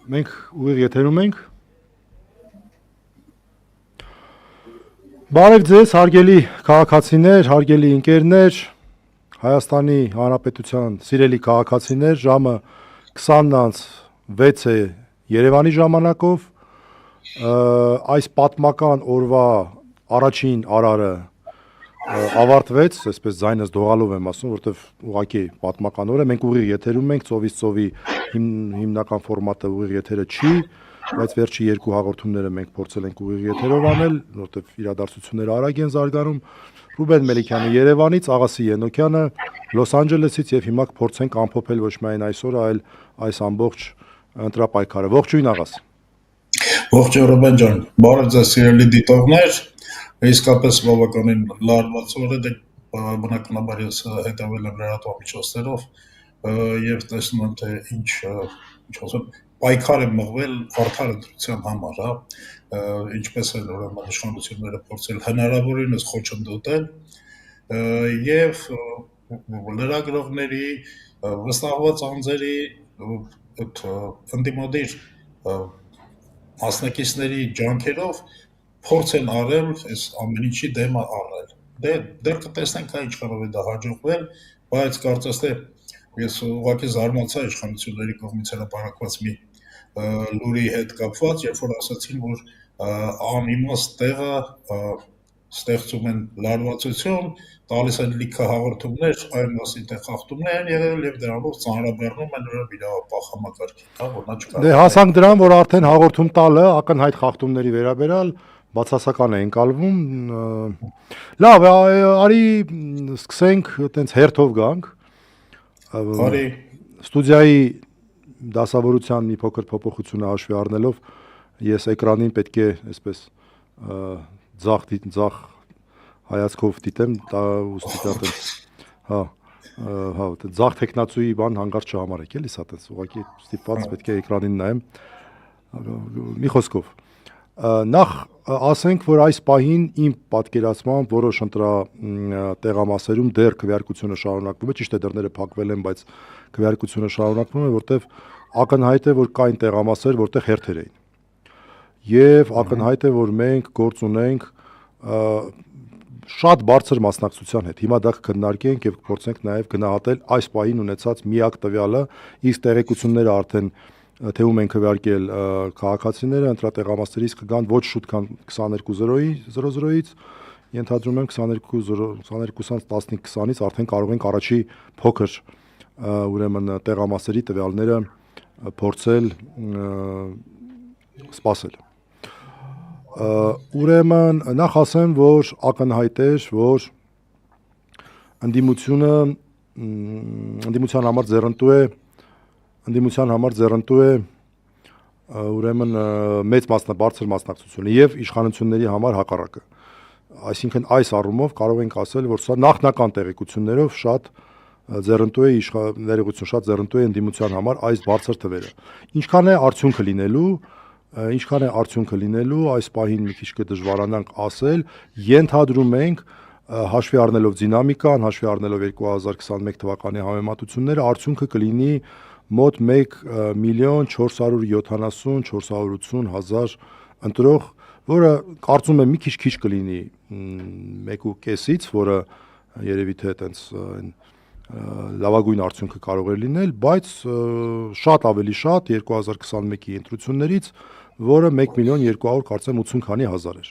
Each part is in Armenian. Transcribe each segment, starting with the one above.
Մենք ուղիղ եթերում ենք։ Բարև ձեզ, հարգելի քաղաքացիներ, հարգելի ընկերներ, Հայաստանի Հանրապետության սիրելի քաղաքացիներ, ժամը 20:06 է Երևանի ժամանակով, այս պատմական օրվա առաջին արարը ավարտվեց, այսպես ձայնս դողալով եմ ասում, որտեվ ուղղակի պատմական օր է, մենք ուղիղ եթերում ենք, ծովից ծովի հիմնական ֆորմատը ուղիղ եթերը չի, բայց վերջի երկու հաղորդումները մենք փորձել ենք ուղիղ եթերով անել, որտեվ իրադարձությունները արագ են զարգանում։ Ռուբեն Մելիքյանը Երևանից, Աղասի Ենոքյանը Լոս Անջելեսից եւ հիմա կփորձենք ամփոփել ոչ միայն այսօր, այլ այս ամբողջ ընտրապայքարը։ Ողջույն Աղաս։ Ողջույն Ռուբեն ջան, բարև ձեզ սիրելի դիտողներ, իսկապես բավականին լարված օր է, բնականաբար ես հետևել եմ լրատվամիջոցներով եւ տեսնում եմ թե ինչ ասեմ պայքար է մղվել արդար ընտրության համար, ինչպես էլ ուրեմն իշխանությունները փորձել հնարավորինս խոչընդոտել եւ լրագրողների վստահված անձերի ընդդիմադիր մասնակիցների ջանքերով փորձ են արել այս ամեն ինչի դեմ առնել։ Դեռ կտեսնենք ինչքանով է դա հաջողվել, բայց կարծես թե ես ուղղակի զարմացա իշխանությունների կողմից հրապարակված մի լուրի հետ կապված, երբ որ ասացին, որ անիմաստ տեղը ստեղծում են լարվածություն, տալիս են լիքը հաղորդումներ, այն մասին թե խախտումներ են եղել եւ դրանով ծանրաբեռնում են ուրեմն իրավապահ համակարգին, որ նա չկարողանա։ Դե հասանք դրան, որ արդեն հաղորդում տալը ակնհայտ խախտումների վերաբերյալ բացասական է ընկալվում։ Լավ, արի սկսենք այտենց հերթով գանք։ Արի Ստուդիայի դասավորության մի փոքր փոփոխությունը հաշվի առնելով ես էկրանին պետք է այսպես ձախ հայացքով դիտեմ, ուստի դա այտենց հա, ձախ տեխնացուի բան հանգարց չհամարեք, էլի սա այտենց ուղղակի ստիպված պետք է էկրանին նայեմ։ Մի խոսքով նախ ասենք, որ այս պահին իմ պատկերացմամբ որոշ տեղամասերում դեռ քվեարկությունը շարունակվում է, ճիշտ է դռները փակվել են, բայց քվեարկությունը շարունակվում է, որտեվ ակնհայտ է, որ կային տեղամասեր, որտեղ հերթեր էին։ Եվ ակնհայտ է, որ մենք գործ ունենք շատ բարձր մասնակցության հետ։ Հիմա դա կքննարկենք եւ կփորձենք նաեւ գնահատել այս պահին ունեցած միակ տվյալը, իսկ տեղեկությունները արդեն թե ում են քվեարկել քաղաքացիները ընտրատեղամասերից կգան ոչ շուտ քան 22:00-ից, ենթադրում եմ 22:20-ից 15:20-ից արդեն կարող ենք առաջի փոքր ուրեմն տեղամասերի տվյալները փորձել սպասել։ Ուրեմն նախ ասեմ, որ ակնհայտ էր, որ ընդդիմության համար ձեռնտու է ուրեմն մեծ բարձր մասնակցությունը եւ իշխանությունների համար հակառակը։ Այսինքն այս առումով կարող ենք ասել, որ սա նախնական տեղեկություններով շատ ձեռնտու է ընդդիմության համար այս բարձր թվերը։ Ինչքան է արդյունքը լինելու, այս պահին մի քիչ կդժվարանանք ասել, ենթադրում ենք հաշվի առնելով դինամիկան, հաշվի առնելով 2021 թվականի համեմատությունները, արդյունքը կլինի մոտ 1,470,000 ընտրող, որը կարծում եմ մի քիչ կլինի 1.5-ից, որը երևի թե այտենց լավագույն արդյունքը կարող է լինել, բայց շատ ավելի շատ 2021-ի ընտրություններից, որը 1,200,000 կարծեմ 80 քանի հազար էր։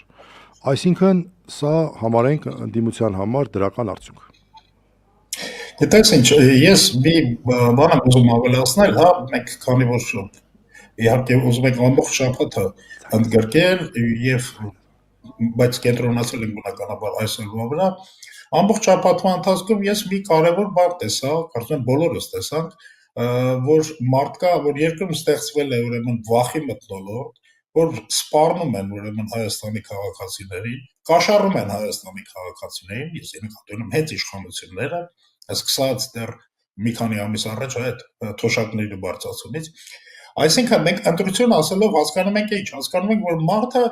Այսինքն սա համարենք ընդդիմության համար դրական արդյունք։ Գիտես ինչ, ես մի բան եմ ուզում ավելացնել, մենք քանի որ իհարկե ուզում ենք ամբողջ շաբաթը ընդգրկել բայց կենտրոնացել ենք բնականաբար այս օրվա վրա, ամբողջ շաբաթվա ընթացքում ես մի կարևոր բան տեսա, կարծում եմ բոլորս տեսանք, որ որ երկրում ստեղծվել է ուրեմն վախի մթնոլորտ, որ սպառնում են ուրեմն Հայաստանի քաղաքացիներին, կաշառում են Հայաստանի քաղաքացիներին, ես նկատում եմ հենց իշխանությունները, սկսած դեռ մի քանի ամիս առաջ այդ թոշակների բարձրացումից։ Այսինքն մենք ընտրություն ասելով հասկանում ենք ինչ, հասկանում ենք, որ մարդը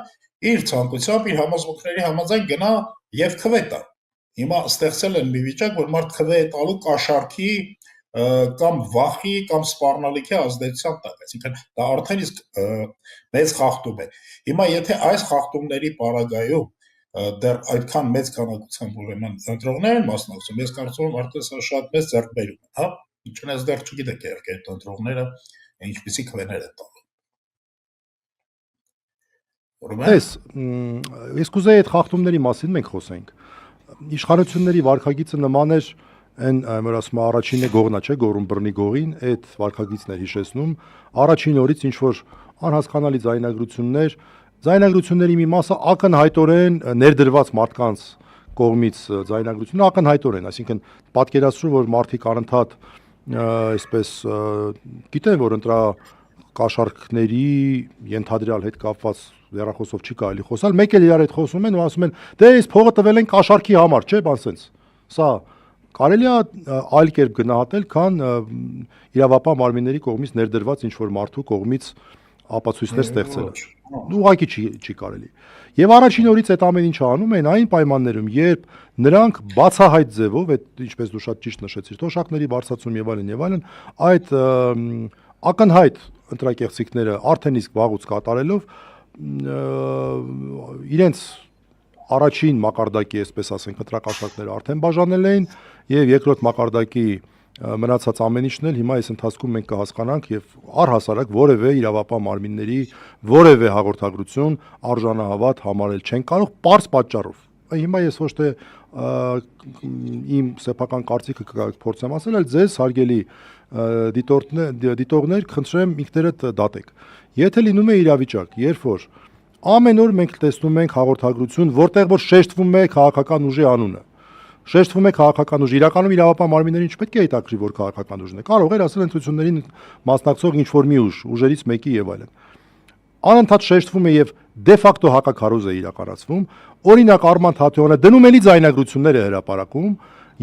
իր ցանկությամբ, իր համոզմունքների համաձայն գնա եւ քվե տա։ Հիմա ստեղծել են մի վիճակ, որ մարդ քվե է տալու կաշառքի կամ վախի կամ սպառնալիքի ազդեցության տակ, այսինքն դա արդեն իսկ մեծ խախտում է։ Հիմա եթե այս խախտումների պարագայում դեռ այդքան մեծ քանակությամբ ուրեմն ընտրողներ են մասնակցում, ես կարծում եմ արդեն սա շատ մեծ ձեռքբերում է, հա։ Ինչպես դեռ չգիտեք իհարկե այդ ընտրողները ինչպիսի քվեներ են տալու։ Ես կուզեի այդ խախտումների մասին մենք խոսենք։ Իշխանությունների վարքագիծը նման էր այն որ ասում առաջինը գողնա չէ, գորում բռնի գողին, այդ վարքագիծն էր հիշեցնում։ Առաջին օրից ինչ որ անհասկանալի ձայնագրությունների մի մասը ակնհայտորեն ներդրված մարդկանց կողմից ձայնագրությունը ակնհայտորեն, այսինքն պատկերացրու որ մարդիկ անընդհատ այսպես գիտեն որ ընտրա կաշառքների ենթադրյալ հետ կապված հեռախոսով չի կարելի խոսալ, մեկ էլ իրար հետ խոսում են ու ասում են դե այս փողը տվել են կաշառքի համար, չէ՞, բան սենց։ Սա կարելի է այլ կերպ գնահատել, քան իրավապահ մարմինների կողմից ներդրված ինչ որ մարդու կողմից ապացույցներ ստեղծելը։ Ուղղակի չի կարելի։ Եվ առաջին օրից այդ ամեն ինչը անում են այն պայմաններում, երբ նրանք բացահայտ ձևով, այդ ինչպես դու շատ ճիշտ նշեցիր, թոշակների բարձրացում եւ այլն, այդ ակնհայտ ընտրակեղծիքները արդեն իսկ վաղուց կատարելով իրենց առաջին մակարդակի, այսպես ասենք, ընտրակաշառքները արդեն բաժանել էին եւ երկրորդ մակարդակի մնացած ամեն ինչն էլ հիմա այս ընթացքում մենք կհասկանանք եւ առհասարակ որևէ իրավապահ մարմինների որևէ հաղորդագրություն արժանահավատ համարել չեն կարող པարզ պատճառով։ Հիմա ես ոչ թե իմ սեփական կարծիքը փորձեմ ասել, այլ ձեզ հարգելի դիտողներ, խնդրեմ ինքներդ դատեք։ Եթե լինում է իրավիճակ, երբ որ ամեն օր մենք տեսնում ենք հաղորդագրություն, որտեղ որ շեշտվում է քաղաքական ուժի անունը, շեշտվում է քաղաքական ուժ, իրականում իրավապահ մարմիններին չպետք է հետաքրի, որ քաղաքական ուժն է։ Կարող էր ասել ընտրություններին մասնակցող ինչ որ մի ուժ, ուժերից մեկի եւ այլն։ Անընդհատ շեշտվում է եւ դե ֆակտո հակաքարոզ է իրականացվում, օրինակ Արման Թաթեյանը դնում էլի ձայնագրություններ է հրապարակում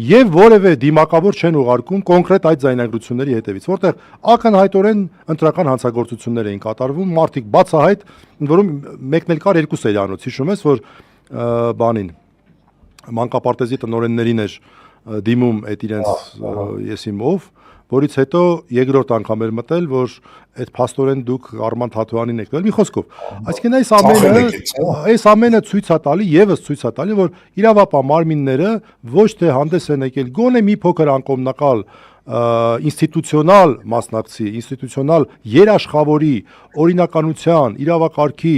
եւ որևէ դիմակավոր չեն ուղարկում կոնկրետ այդ ձայնագրությունների հետևից, որտեղ ակնհայտորեն ընտրական հանցագործություններ էին կատարվում, մարդիկ բացահայտ, որում մեկն էլ կար երկու սերիանոց, հիշում ես, որ բանին մանկապարտեզի տնօրեններին էր դիմում այդ իրենց եսիմով, որից հետո երկրորդ անգամ էր մտել, որ այդ փաստորեն դուք Արման Թաթոյանին եք դել, մի խոսքով։ Այսինքն այս ամենը ցույց է տալի, եւս ցույց է տալի, որ իրավապահ մարմինները ոչ թե հանդես են եկել գոնե մի փոքր անկողմնակալ ինստիտուցիոնալ մասնակցի, ինստիտուցիոնալ երաշխավորի, օրինականության, իրավակարգի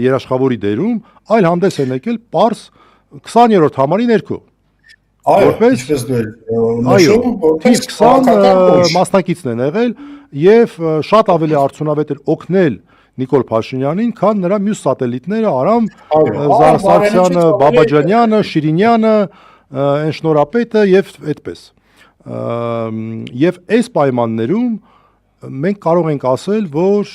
երաշխավորի դերում, այլ հանդես են եկել պարզ 20-րդ համարի ներքո։ Այո, ինչպես դու նշում, որպես 20 մասնակիցն են եղել եւ շատ ավելի արդյունավետ էր օգնել Նիկոլ Փաշինյանին, քան նրա մյուս սատելիտները Արամ Զարսարցյանը, Բաբաջանյանը, Շիրինյանը, այն շնորհապետը եւ այդպես։ Եվ այս պայմաններում մենք կարող ենք ասել, որ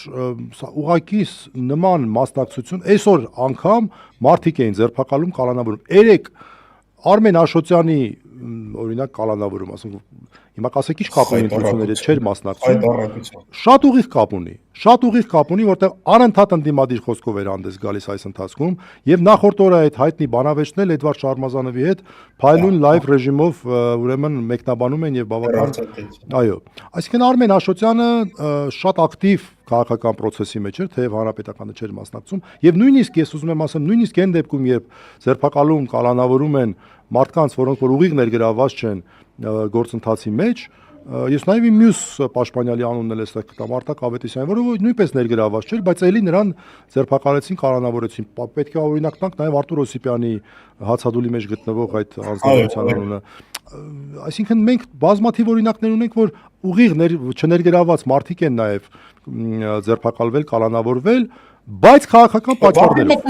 ուղղակի նման մասնակցություն այսօր անգամ մարդիկ էին ձերբակալում, կալանավորում։ Երեք Արմեն Աշոտյանի օրինակ կալանավորում, ասենք հիմա կասեք ինչ կապ ունի ընտրությունների հետ չէր մասնակցում։ Շատ ուղիղ կապ ունի, որտեղ անընդհատ ընդդիմադիր խոսքով էր հանդես գալիս այս ընթացքում եւ նախորդ օրը այդ հայտնի բանավեճն էլ Էդվարդ Շարմազանովի հետ փայլուն լայվ ռեժիմով ուրեմն մեկնաբանում են եւ բավական այո։ Այսինքն Արմեն Աշոտյանը շատ ակտիվ քաղաքական process-ի մեջ էր, թեև հանրապետականը չէր մասնակցում եւ նույնիսկ ես ուզում եմ ասեմ, նույնիսկ այն դեպքում, երբ ձերբակալում, կալանավորում են մարդկանց, որոնք որ ուղիղ ներգրավված չեն գործընթացի մեջ, ես նաև իմ մյուս պաշտպանյալի անունն էլ էստեղ կտամ, Արտակ Ավետիսյանը, որը նույնպես ներգրավված չէր, բայց ելի նրան ձերբակալեցին, կալանավորեցին։ Պետք է օրինակ տանք նաև Արտուր Օսիպյանի հացադուլի մեջ գտնվող այդ անձնավորության անունը։ Այսինքն մենք բազմաթիվ օրինակներ ունենք, որ ուղիղ չներգրավված մարդիկ են նաև ձերբակալվել, կալանավորվել, բայց քաղաքական պատճառներով։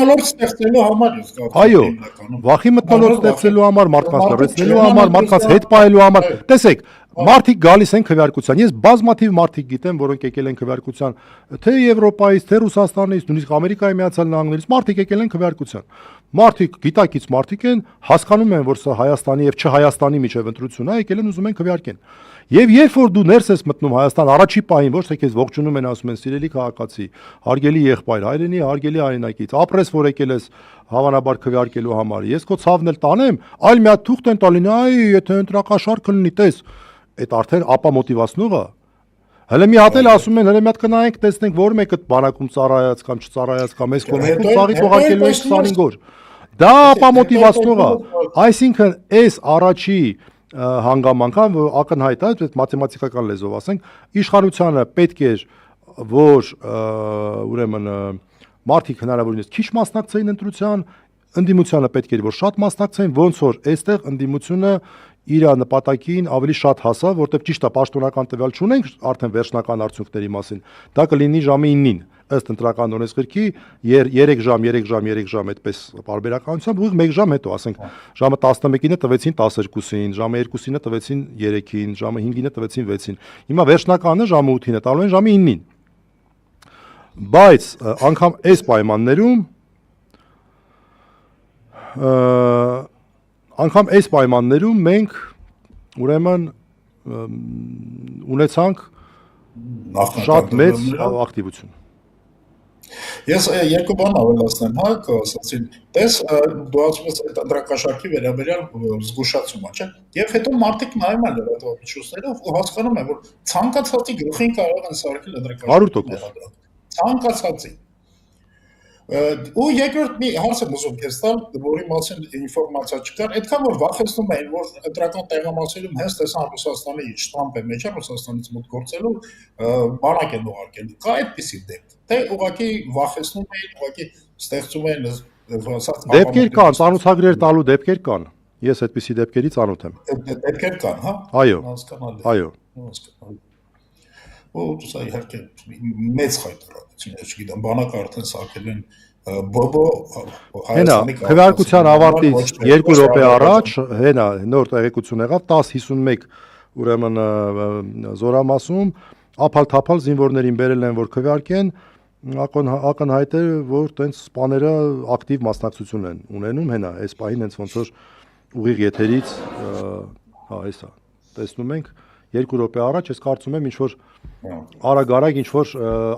Այո, վախի մթնոլորտ ստեղծելու համար, մարդկանց լրացնելու համար, մարդկանց հետ պահելու համար։ Տեսեք, մարդիկ գալիս են քվեարկության։ Ես բազմաթիվ մարդիկ գիտեմ, որոնք եկել են քվեարկության, թե Եվրոպայից, թե Ռուսաստանից, նույնիսկ Ամերիկայի Միացյալ Նահանգներից, մարդիկ եկել են քվեարկության։ Մարդիկ, գիտակից մարդիկ են, հասկանում են, որ սա Հայաստանի եւ չՀայաստանի միջև ընտրություն է, եկել են ուզում են քվեարկեն։ Եվ երբ որ դու ներս ես մտնում Հայաստան առաջի պահին, ոչ թե քեզ ողջունում են, ասում են սիրելի քաղաքացի, հարգելի եղբայր, հայրենի, հարգելի հայրենակից, ապրես, որ եկել ես հավանաբար քվեարկելու համար։ Ես քո ցավն էլ տանեմ, այլ մի հատ թուղթ են տալին, այ եթե ընտրակաշառքը լինի, տես։ այդ արդեն ապամոտիվացնող է։ Հələ մի հատ էլ ասում են, հələ մի հատ կնայենք, տեսնենք որ մեկը բանակում ծառայած կամ չծառայած կամ այս կողմից ծառից ուղարկելու է 25 օր։ Դա ապամոտիվացնող է։ Այսինքն այս առաջի հանգամանքան որ ակնհայտ է, այդ մաթեմատիկական լեզվով ասենք, իշխանությանը պետք է որ ուրեմն մարդիկ հնարավորինս քիչ մասնակցեին ընտրության, ընդդիմությանը պետք է որ շատ մասնակցեին, ոնց որ այստեղ ընդդիմությունը իր նպատակին ավելի շատ հասավ, որտեղ ճիշտ է պաշտոնական տվյալ չունենք արդեն վերջնական արդյունքների մասին։ Դա կլինի ժամը 9-ին, ըստ ընտրական օրենսգրքի 3 ժամ այդպես պարբերականությամբ, ուղիղ 1 ժամ հետո, ասենք ժամը 11-ին տվեցին 12-ին, ժամը 2-ին տվեցին 3-ին, ժամը 5-ին տվեցին 6-ին։ Հիմա վերջնականը ժամը 8-ին է, տալու են ժամը 9-ին։ Բայց անգամ այս պայմաններում մենք ուրեմն ունեցանք շատ մեծ ակտիվություն։ Ես երկու բան ավելացնեմ, հա, ասացին, տես դու ասում ես այդ անդրակաշարքի վերաբերյալ զգուշացումը, չէ՞։ Եվ հետո մարդիկ նայում են լրատվամիջոցներով ու հասկանում են, որ ցանկացածի գլխին կարող են սարքել անդրակաշարք։ 100%։ Ցանկացածի։ Ու երկրորդ մի հարց եմ ուզում քեզ տալ, որի մասին ինֆորմացիա չկար, այդքան որ վախեցնում էին, որ ընտրական տեղամասերում հենց տեսան Ռուսաստանի շտամպ է մեջ, Ռուսաստանից մոտ գործելու բանակ են ուղարկել։ Կա այդպիսի դեպք, թե ուղղակի վախեցնում էին, ուղղակի ստեղծում էին դեպքեր կան, ծանոթագրեր տալու դեպքեր կան։ Ես այդպիսի դեպքերի ծանոթ եմ։ Դեպքեր կան, հա։ Այո։ Հասկանալի։ Այո։ Ու սա իհարկե մեծ խայտարակություն է, չգիտեմ, բանակը արդեն սարքել են բոբո Հայաստանի քվեարկության ավարտից 2 րոպե առաջ հենա նոր տեղեկություն եղավ 10:51 ուրեմն զորամասում ափալ-թափալ զինվորներին բերել են որ քվեարկեն ակնհայտ է որ տենց սպաները ակտիվ մասնակցություն են ունենում հենա այս պահին հենց ոնց որ ուղիղ եթերից հա հեսա տեսնում ենք 2 րոպե առաջ ես կարծում եմ ինչ որ արագ-արագ ինչ որ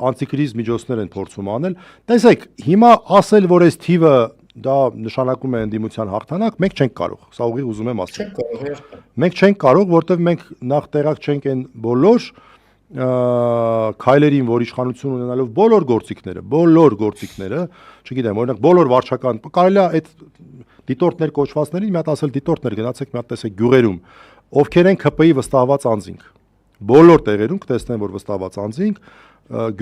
անտիկրիզ միջոցներ են փորձում անել տեսեք հիմա ասել որ այս թիվը դա նշանակում է ընդդիմության հաղթանակ մենք չենք կարող սա ուղիղ ուզում եմ ասել մենք չենք կարող որտեվ մենք նախ տեղակ չենք այն բոլոր քայլերին որ իշխանություն ունենալով բոլոր գործիքները չգիտեմ օրինակ բոլոր վարչական կարելի է այդ դիտորդներ կոչվածներին մի հատ ասել դիտորդներ գնացեք մի հատ տեսեք գյուղերում ովքեր են ԿՊ-ի վստահված անձինք բոլոր տեղերում կտեսնեն որ վստահված անձինք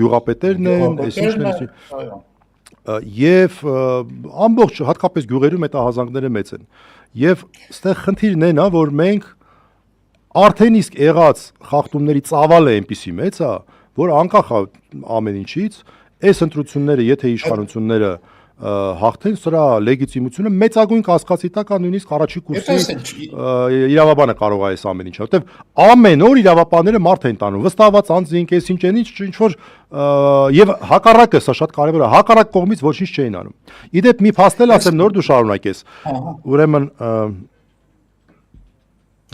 գյուղապետերն են այսինքն եւ ամբողջ հատկապես գյուղերում այդ ահազանգները մեծ են եւ այստեղ խնդիրն է նա որ մենք արդեն իսկ եղած խախտումների ծավալը այնպիսի մեծ է որ անկախ ամեն ինչից այս ընտրությունները եթե իշխանությունները հաղթեն սրա լեգիտիմությունը մեծագույն կասկածի տակ է նույնիսկ առաջի կուրսի իրավաբանը կարող է այս ամեն ինչը որտեվ ամեն օր իրավաբանները մարդ են տանում վստահված անձինք այս ինչ որ եւ հակառակը սա շատ կարեւոր է հակառակ կողմից ոչինչ չէին անում իդեպ մի փաստել ասեմ նոր դու շարունակես ուրեմն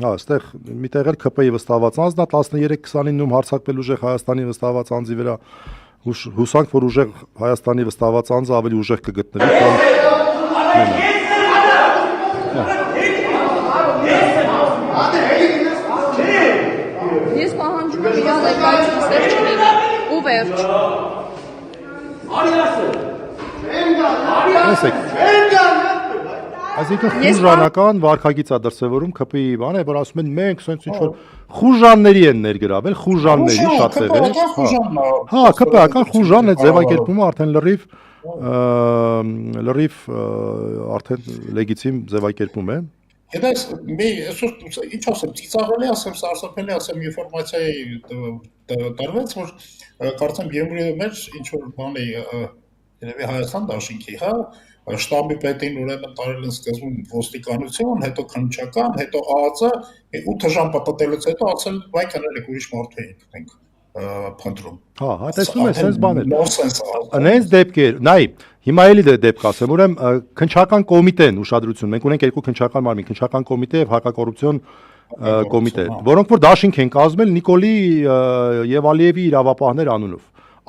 հա այստեղ միտեղ էլ ԿՊ-ի վստահված անձն է 13-29-ում հարձակվել ուժեղ Հայաստանի վստահված անձի վրա հուսանք որ ուժեղ Հայաստանի վստահված անձը ավելի ուժեղ կգտնվի քան Ես պահանջում եմ իրան ներկայությունը ստեղ չլինի ու վերջ Այսինքն խուժանական վարկագիծ է դրսևորում ԿՊ-ի բանը, որ ասում են մենք սենց ինչ որ խուժանների են ներգրավել, խուժանների շատ տեղեր։ Հա, ԿՊ-ական խուժան է ձևակերպումը արդեն լրիվ արդեն լեգիտիմ ձևակերպում է։ Գիտես, մի այսօր ինչ ասեմ, ծիծաղելի ասեմ, սարսափելի ասեմ ինֆորմացիայի տրվեց, որ կարծեմ Գյումրիի մեջ ինչ որ բան է երևի Հայաստան դաշինքի, հա շտաբի պետին ուրեմն տարել են սկզբում ոստիկանություն, հետո քննչական, հետո ԱԱԾ 8 ժամ պատտելուց հետո ասել վայ կներեք ուրիշ մարդու ենք փնտրում։ Հա, տեսնում ես, sense բաներ։ Անենց դեպքեր, նայ, հիմա էլի դեպք ասեմ, ուրեմն քննչական կոմիտեն ուշադրություն, մենք ունենք երկու քննչական մարմին, քննչական կոմիտե եւ հակակոռուպցիոն կոմիտե, որոնք որ դաշինք են կազմել Նիկոլի եւ Ալիևի իրավապահներ անունով։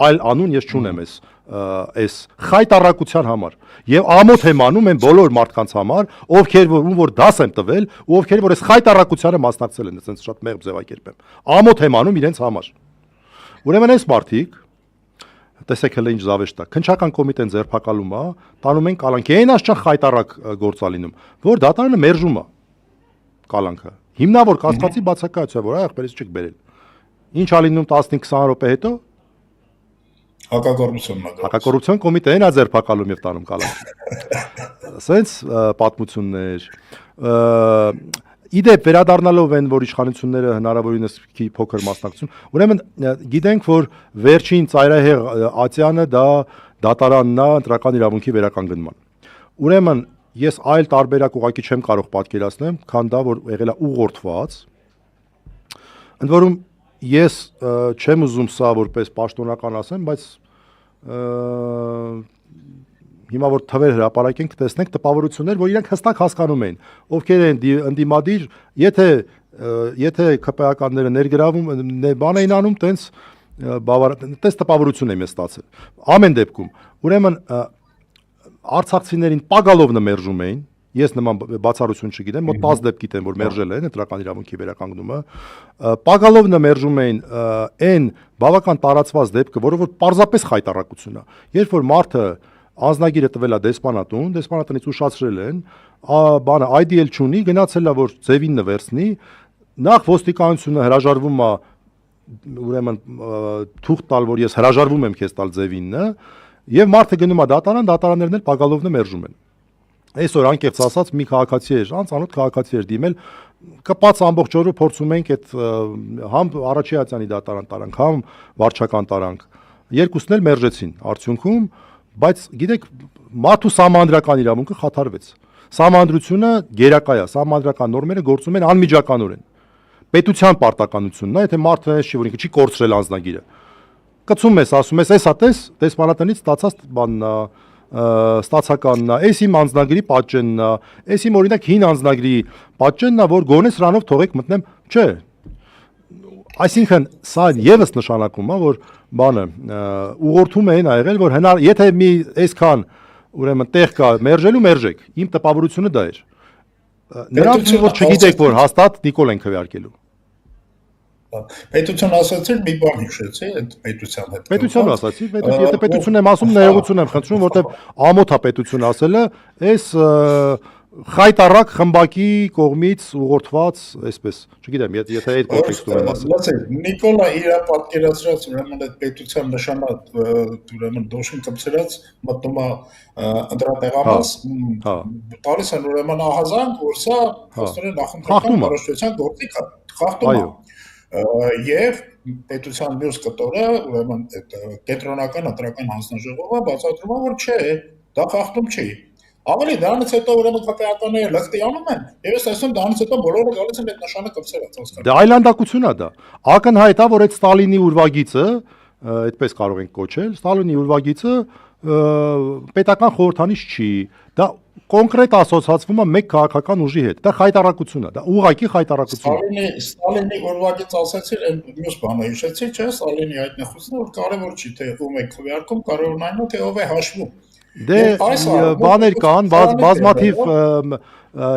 Այլ անուն ես չունեմ ես այս խայտարակության համար եւ ամոթ եմ անում են բոլոր մարդկանց համար, ովքեր որ դաս եմ տվել ու ովքեր որ այս խայտարակությանը մասնակցել են, ասենց շատ մեղմ ձևակերպեմ։ Ամոթ եմ անում իրենց համար։ Ուրեմն այս մարդիկ տեսեք հենց ինչ զավեշտ է։ Քնչական կոմիտեն ձերբակալում է, տանում են կալանքի։ Այն աշճան խայտարակ գործալինում, որ դատարանը մերժում է կալանքը։ Հիմնավոր կասկածի բացակայություն, որ ախպերից չեք բերել։ Ինչ ալինում 15-20 րոպե հետո Հակակոռուպցիոն կոմիտեն է ձերբակալում եւ տանում կալանքի։ Սենց պատմություններ։ Իդեպ վերադառնալով են, որ իշխանությունները հնարավորինս փոքր մասնակցություն, ուրեմն գիտենք, որ վերջին ծայրահեղ ատյանը դա դատարանն է ընտրական իրավունքի վերականգնման։ Ուրեմն ես այլ տարբերակ ուղղակի չեմ կարող պատկերացնել, քան դա որ եղել է ուղղորդված։ Ընդ որում ես չեմ ուզում սա որպես պաշտոնական ասեմ, բայց հիմա որ թվեր հրապարակենք, տեսնենք տպավորություններ, որ իրենք հստակ հասկանում են, ովքեր են ընդդիմադիր, եթե ԿՊԱ-ականները ներգրավում, բան էին անում, տենց տես տպավորություն եմ ես ստացել։ Ամեն դեպքում, ուրեմն արցախցիներին պագալով մերժում էին, ես նման բացառություն չգիտեմ, մոտ 10 դեպք գիտեմ, որ մերժել են ընտրական իրավունքի վերականգնումը, պագալով մերժում էին այն բավական տարածված դեպքը, որը որ պարզապես խայտարակություն է։ Երբ որ մարդը անձնագիրը տվել է դեսպանատուն, դեսպանատնից ուշացրել են, բանը IDL չունի, գնացել է որ ձևին նվերցնի, նախ ոստիկանությունը հրաժարվում է ուրեմն թուղթ տալ, որ ես հրաժարվում եմ քեզ տալ ձևինը, եւ մարդը գնում է դատարան, դատարաններն էլ պագալով մերժում են։ Այսօր անկեղծ ասած մի քաղաքացի էր, անծանոթ քաղաքացի էր դիմել, կպած ամբողջ օրը փորձում ենք այդ համ Արաչյանի դատարան տարանք, համ վարչական տարանք։ Երկուսն էլ մերժեցին արդյունքում, բայց գիտեք, մարդու սահմանադրական իրավունքը խաթարվեց։ Սահմանադրությունը գերակա է, սահմանադրական նորմերը գործում են անմիջականորեն։ Պետության պարտականությունն է, եթե մարդը չի, որ ինքը չի կորցրել անձնագիրը։ Կծում ես, ասում ես, էսա տես, դեսպանատնից ստացած բանն է, ստացականն է, էս իմ անձնագրի պատճենն է, էս իմ օրինակ հին անձնագրի պատճենն է, որ գոնե սրանով թողեք մտնեմ, չէ։ Այսինքն սա եւս նշանակում է, որ բանը ուղղորդում են ա եղել, որ եթե մի այսքան ուրեմն տեղ կա մերժեք, իմ տպավորությունը դա էր։ Նրանք որ չգիտեք, որ հաստատ Նիկոլ են քվեարկելու։ Պետություն ասացի, մի բան հիշեցի, այդ պետության հետ։ Պետություն ասացի, եթե պետություն եմ ասում, ներողություն եմ խնդրում, որտեվ ամոթ է պետություն ասելը, այս խայտարակ խմբակի կողմից ուղղորդված, այսպես, չգիտեմ, եթե այդ կոնտեքստում եմ ասել։ Լսեք, Նիկոլա իր պատկերացրած ուրեմն այդ պետության նշանակ ուրեմն դոշին կպցրած մտնում է ընդրատեղամաս, տալիս են ուրեմն ահազանգ, որ սա հաստորեն նախընտրական բարոշչության գործիք է, խախտում է։ Եվ պետության մյուս կտորը ուրեմն այդ կենտրոնական ընտրական հանձնաժողովը բացատրում է, որ չէ, դա խախտում չի։ Ավելի դրանից հետո ուրեմն քպեականները լկտի անում են, եւ ես ասում դրանից հետո բոլորը գալիս են այդ նշանը կպցրած հասկանում։ Դա այլանդակություն է դա։ Ակնհայտ է, որ այդ Ստալինի ուրվագիծը, այդպես կարող ենք կոչել, Ստալինի ուրվագիծը պետական խորհրդանիշ չի։ Դա կոնկրետ ասոցացվում է մեկ քաղաքական ուժի հետ։ Դա խայտարակություն է, դա ուղղակի խայտարակություն է։ Ստալինի ուրվագիծ ասացիր, այն մյուս բանը հիշեցի, չէ՞, Ստալինի այդ նեղությունը, որ կարևոր չի թե ում է քվեարկում, կարևորն այն է թե ով է հաշվում։ Դե բաներ կան, բազմաթիվ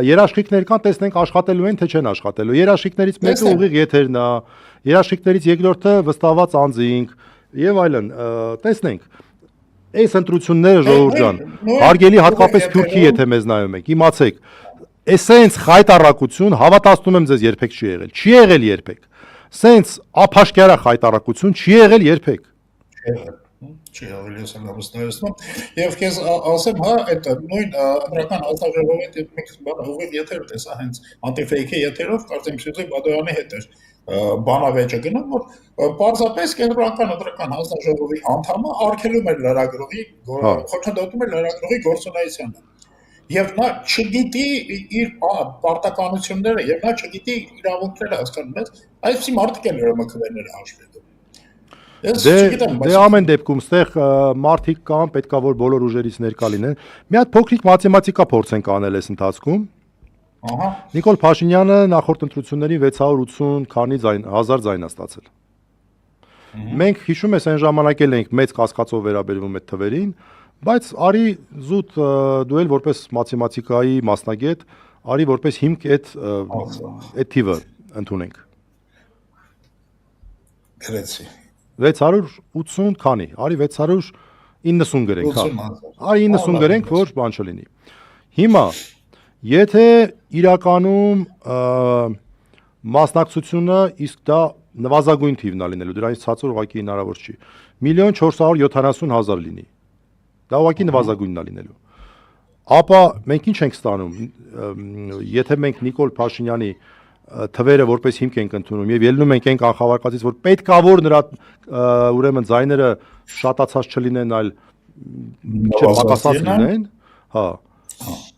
երաշխիքներ կան, տեսնենք աշխատելու են թե չեն աշխատելու։ Երաշխիքներից մեկը ուղիղ եթերն է, երաշխիքներից երկրորդը վստահված անձինք եւ այլն։ Տեսնենք այս ընտրությունները ժողովուրդ ջան, հարգելի հատկապես Թուրքի եթե մեզ նայում եք, իմացեք, էսենց խայտարակություն հավատացնում եմ ձեզ երբեք չի եղել։ Չի եղել երբեք։ Սենց ափաշկարա խայտարակություն չի եղել երբեք։ Չի եղել ես հանգստացնում եւ քեզ ասեմ հա այդ նույն ընտրական հանձնաժողովի մեկ բան ուղիղ եթեր տեսա հենց անտիֆեյքի եթերով կարծեմ Սյուզի Բադոյանի հետ էր բանավեճը գնում որ պարզապես կենտրոնական ընտրական հանձնաժողովի անդամը արգելում էր լրագրողի խոչընդոտում էր լրագրողի գործունեությանը եւ նա չգիտի իր պարտականությունները եւ նա չգիտի իրավունքները հասկանում ես այսպիսի մարդիկ են ուրեմն քվեները հաշվելու Դե ամեն դեպքում ստեղ մարդիկ կան, պետքա որ բոլոր ուժերից ներկա լինեն։ Մի հատ փոքրիկ մաթեմատիկա փորձենք անել այս ընթացքում։ Ահա։ Նիկոլ Փաշինյանը նախորդ ընտրությունների 680 քանի հազար ձայն է ստացել։ Մենք հիշում ես այն ժամանակ էլ ենք մեծ կասկածով վերաբերվում այդ թվերին, բայց արի զուտ դու էլ որպես մաթեմատիկայի մասնագետ, արի որպես հիմք այդ թիվը ընդունենք։ Գրեցի 680 քանի, արի 690 գրենք, հա։ Արի 90 գրենք, որ բան չլինի։ Հիմա եթե իրականում մասնակցությունը իսկ դա նվազագույն թիվն է լինելու, դրանից ցածր ուղղակի հնարավոր չի։ 1,470,000 լինի։ Դա ուղղակի նվազագույնն է լինելու։ Ապա մենք ինչ ենք ստանում, եթե մենք Նիկոլ Փաշինյանի թվերը որպես հիմք ենք ընդունում եւ ելնում ենք այն կանխավարկածից, որ պետքա որ նրա ուրեմն ձայները շատացած չլինեն, այլ չպակասած լինեն, հա։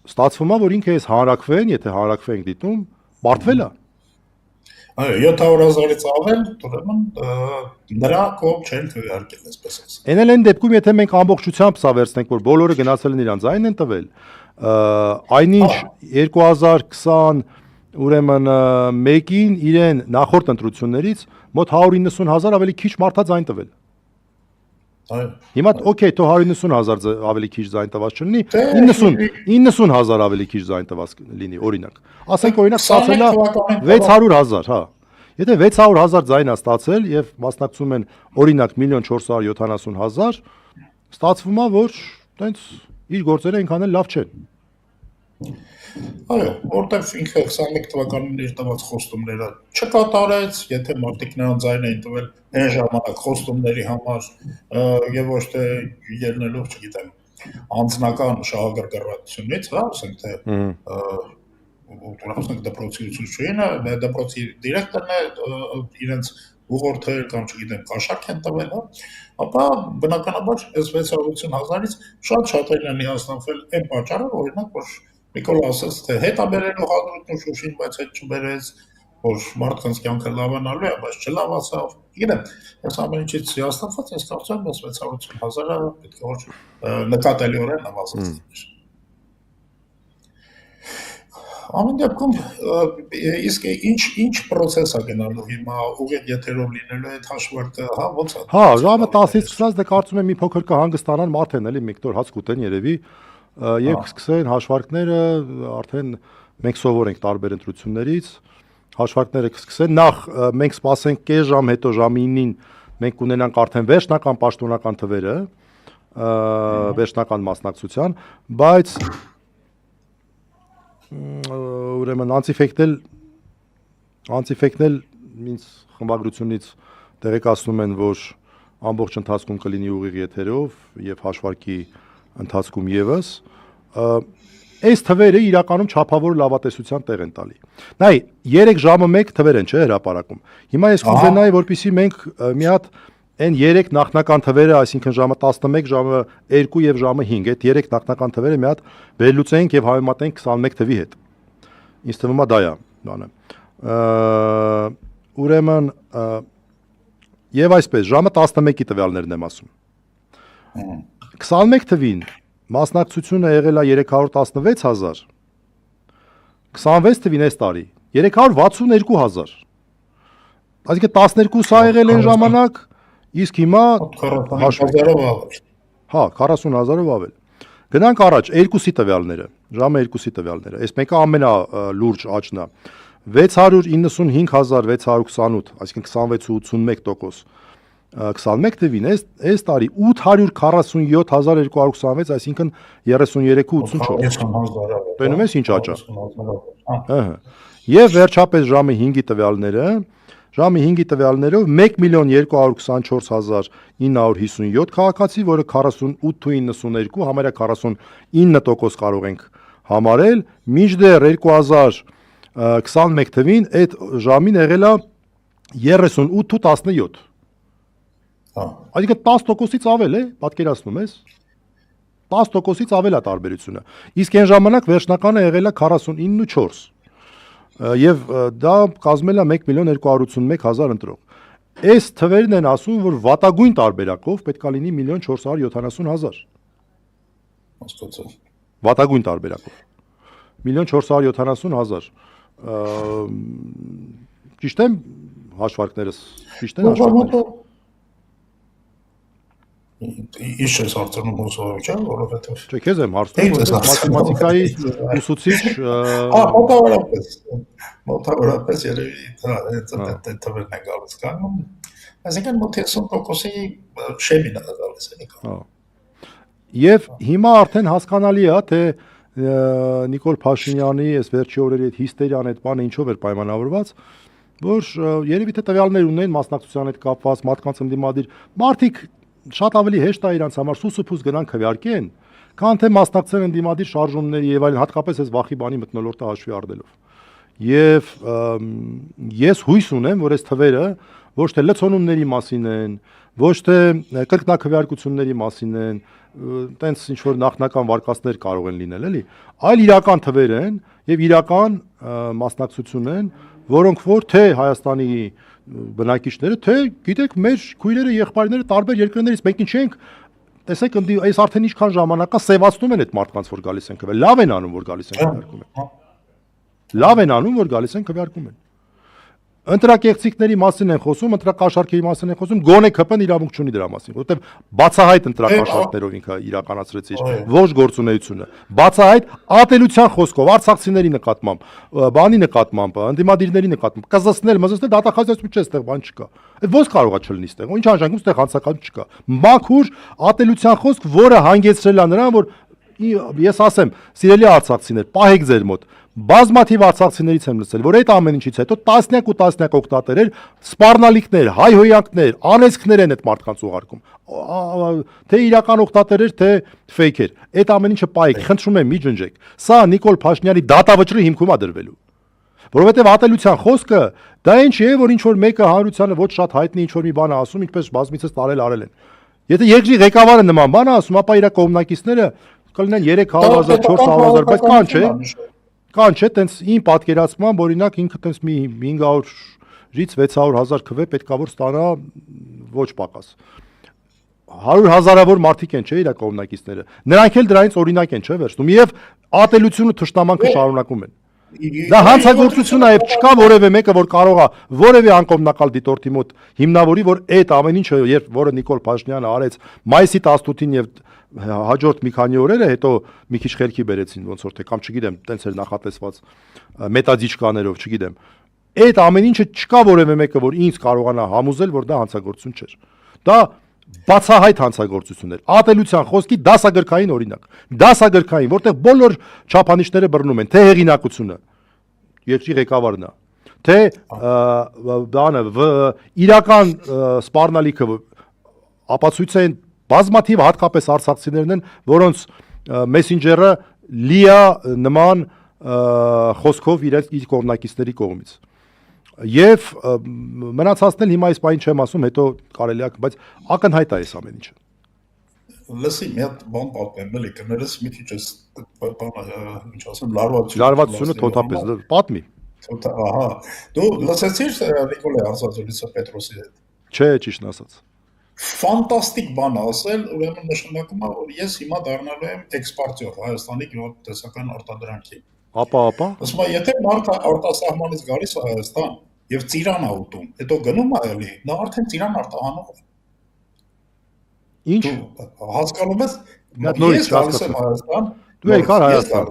Ստացվում է, որ ինքը էս հանրակրվեն, եթե հանրակրվենք դիտում, բարդվել է։ Այո, 700,000-ից ավել, ուրեմն նրա կողմ չեն քվեարկել, այսպես ասած։ Էն էլ այն դեպքում, եթե մենք ամբողջությամբ սա վերցնենք, որ բոլորը գնացել են իրան ձայն են տվել, այնինչ 2020 ուրեմն մեկին իրեն նախորդ ընտրություններից մոտ 190,000 ավելի քիչ մարդա ձայն տվել։ Այո։ Հիմա օքեյ, թող 190,000 ավելի քիչ ձայն տված չլինի, 90,000 ավելի քիչ ձայն տված լինի, օրինակ։ Ասենք օրինակ ստացել է 600,000, հա։ Եթե 600,000 ձայն է ստացել եւ մասնակցում են օրինակ 1,470,000, ստացվում է, որ տենց իր գործերը այնքան էլ լավ չեն։ Այո, որտեղ ինքը 21 թվականին իր տված խոստումները չկատարեց, եթե մարդիկ նրան ձայն էին տվել այն ժամանակ խոստումների համար եւ ոչ թե ելնելով, չգիտեմ, անձնական շահագրգռվածությունից, հա, ասենք թե ասենք դպրոցի ուսուցչուհին, դպրոցի դիրեկտորն է իրենց ուղղորդել կամ չգիտեմ, կաշառք են տվել, հա, ապա բնականաբար այս 680,000-ից շատ-շատերն են հիասթափվել այն պատճառով, օրինակ, որ Նիկոլ ասաց, թե հետ է բերելու հադրութն ու Շուշին, բայց հետ չբերեց, որ մարդկանց կյանքը լավանալու է, բայց չլավացավ։ Գիտեմ, այս ամեն ինչից հիասթափված, ես կարծում եմ, 680,000-ը պետք է որ նկատելիորեն նվազած լիներ։ Ամեն դեպքում, իսկ ինչ պրոցես է գնալու հիմա ուղիղ եթերով լինելու այդ հաշվարկը, հա, ո՞նց է։ Հա, ժամը 10-ից սկսած դե կարծում եմ մի փոքր կհանգստանան մարդեն, էլի մի կտոր հաց կուտեն երևի, եւ կսկսեն հաշվարկները, արդեն մենք սովոր ենք տարբեր ընտրություններից, հաշվարկները կսկսեն, նախ մենք սպասենք կես ժամ հետո ժամի 9-ին մենք կունենանք արդեն վերջնական պաշտոնական թվերը, վերջնական մասնակցության, բայց ուրեմն անցիֆեկտել ինձ խմբագրությունից տեղեկացնում են, որ ամբողջ ընթացքում կլինի ուղիղ եթերով եւ հաշվարկի ընթացքում եւս այս թվերը իրականում չափավոր լավատեսության տեղ են տալի։ Նայ, 3 ժամը 1 թվեր են, չէ, հրապարակում։ Հիմա ես կուզենայի, որպեսզի մենք մի հատ այն 3 նախնական թվերը, այսինքն ժամը 11, ժամը 2 եւ ժամը 5, այդ 3 նախնական թվերը մի հատ վերլուծենք եւ համեմատենք 21 թվի հետ։ Ինձ թվում է դա է, բանը։ Ուրեմն եւ այսպես, ժամը 11-ի տվյալներն եմ ասում։ 21 թվին մասնակցությունը եղել է 316,000, 26 թվին այս տարի 362,000, այսինքն 12 սա եղել են ժամանակ, իսկ հիմա 40,000-ով ավել։ Հա, 40,000-ով ավել։ Գնանք առաջ, 2-ի տվյալները, ժամը 2-ի տվյալները, այս մեկը ամենալուրջ աճն է, 695,628, այսինքն 26,81%, 21 թվին այս տարի 847,226, այսինքն 33,84։ Տենում ես ինչ աճ է։ Եվ վերջապես ժամը 5-ի տվյալները, ժամի 5-ի տվյալներով 1,244,957 քաղաքացի, որը 48,92, համարյա 49% կարող ենք համարել, մինչդեռ 2021 թվին այդ ժամին եղել է 38,17։ Այսինքն 10%-ից ավել է, պատկերացնում ես, 10%-ից ավել է տարբերությունը, իսկ այն ժամանակ վերջնականը եղել է 49,4 եւ դա կազմել է 1,281,000 ընտրող։ Այս թվերն են ասում, որ վատագույն տարբերակով պետք է լինի 1,470,000։ Վատագույն տարբերակով 1,470,000։ Ճիշտ եմ հաշվարկներս, ճիշտ են հաշվարկները։ Ինչ ես հարցնում հուսով չէ, որովհետև Չէ, քեզ եմ հարցնում, որովհետև մաթեմատիկայի ուսուցիչ մոտավորապես երևի դա թվերն է գալիս կանում, այսինքն մոտ 50%-ի շեմին է գալիս էլի կա։ Եվ հիմա արդեն հասկանալի է, թե Նիկոլ Փաշինյանի այս վերջի օրերի այդ հիստերիան այդ բանը ինչով էր պայմանավորված, որ երևի թե տվյալներ ունեն մասնակցության հետ կապված, մարդկանց ընդդիմադիր, մարդիկ շատ ավելի հեշտ է իրանց համար սուսուփուս գնան քվեարկեն, քան թե մասնակցեն ընդդիմադիր շարժումների եւ այլն, հատկապես այս վախի բանի մթնոլորտը հաշվի առնելով։ Եվ ես հույս ունեմ, որ այս թվերը ոչ թե լցոնումների մասին են, ոչ թե կրկնակվեարկությունների մասին են, տենց ինչ որ նախնական վարկածներ կարող են լինել, էլի, այլ իրական թվեր են եւ իրական մասնակցություն են, որոնք որ թե Հայաստանի բնակիչները, թե գիտեք, մեր քույրերը, եղբայրները տարբեր երկրներից մեկին չենք, տեսեք, այս արդեն ինչքան ժամանակ է սևացնում են այդ մարդկանց, որ գալիս են քվեարկում, լավ են անում, որ գալիս են քվեարկում են։ Լավ են անում, որ գալիս են քվեարկում են։ Ընտրակեղծիքների մասին են խոսում, ընտրակաշառքերի մասին են խոսում, գոնե ԿՊ-ն իրավունք չունի դրա մասին, որովհետև բացահայտ ընտրակաշառքներով ինքը իրականացրեց իր ողջ գործունեությունը։ Բացահայտ ատելության խոսքով արցախցիների նկատմամբ, բանի նկատմամբ, ընդդիմադիրների նկատմամբ, կզսնել, մզսնել դատախազություն չէ, այստեղ բան չկա։ Այդ ո՞նց կարող է չլինի այստեղ։ Ինչ անջանքում այստեղ հանցական չկա։ Մաքուր ատելության խոսք, որը հանգեցրել է նրան, որ ես ասեմ, սիրելի արցախցիներ, պահեք ձեր մոտ, բազմաթիվ արցախցիներից եմ լսել, որ այդ ամեն ինչից հետո տասնյակ ու տասնյակ օկտատերեր, սպառնալիքներ, հայհոյանքներ, անեծքներ են այդ մարդկանց ուղարկում, թե իրական օկտատերեր, թե ֆեյքեր, այդ ամեն ինչը պահեք, խնդրում եմ մի ջնջեք, սա Նիկոլ Փաշինյանի դատավճռի հիմքում է դրվելու, որովհետև ատելության խոսքը դա ինչ է, որ ինչ որ մեկը հանրությանը ոչ շատ հայտնի ինչ որ մի բան է ասում, ինչպես բազմիցս արել են, եթե երկրի ղեկավարը նման բան է ասում, ապա իր կողմնակիցները կլինեն 300,000, 400,000, բայց կան չէ։ Կան չէ, տենց իմ պատկերացմամբ, օրինակ ինքը տենց մի 500-ից 600,000 քվե պետքա որ ստանա ոչ պակաս։ 100,000-ավոր մարդիկ են, չէ, իր կողմնակիցները։ Նրանք էլ դրանից օրինակ են, չէ, վերցնում եւ ատելությունը թշնամանքը շարունակում են։ Դա հանցագործություն է, չկա որևէ մեկը, որ կարող է որևէ անկողմնակալ դիտորդի մոտ հիմնավորի, որ այդ ամեն ինչը, որը Նիկոլ Փաշինյանը արեց մայիսի 18-ին եւ հաջորդ մի քանի օրերը հետո մի քիչ խելքի բերեցին ոնց որ թե կամ չգիտեմ, տենց էր նախատեսված մետադիչկաներով, չգիտեմ։ Այդ ամեն ինչը չկա որևէ մեկը, որ ինձ կարողանա համոզել, որ դա հանցագործություն չէր։ Դա բացահայտ հանցագործություն էր։ Ատելության խոսքի դասագրքային օրինակ։ Դասագրքային, որտեղ բոլոր չափանիշները բռնում են, թե հեղինակությունը, երկրի ղեկավարն է, թե բանը իրական սպառնալիքը ապացույց են բազմաթիվ հատկապես արցախցիներն են, որոնց մեսենջերը լի է նման խոսքով իր կողմնակիցների կողմից։ Եվ մնացածն էլ հիմա այս բանը չեմ ասում, հետո կարելի է, բայց ակնհայտ է այս ամեն ինչը։ Լսի, մի հատ բան պատմեմ, էլի կներես մի քիչ էս ինչ ասեմ, լարվածությունը թոթափես, պատմի։ Ահա, դու լսեցիր Նիկոլայ Արզազովի Պետրոսի հետ։ Չէ, ճիշտն ասած։ Ֆանտաստիկ բան ասել, ուրեմն նշանակում է, որ ես հիմա դառնալու եմ էքսպորտյոր Հայաստանի գյուղատնտեսական արտադրանքի։ Ապա։ Ասում եմ, եթե մարդը արտասահմանից գալիս է Հայաստան եւ ծիրան է ուտում, հետո գնում է էլի, նա արդեն ծիրան արտահանում է։ Ինչ։ Հասկանում ես, նորից գալիս եմ Հայաստան, դու եկար Հայաստան։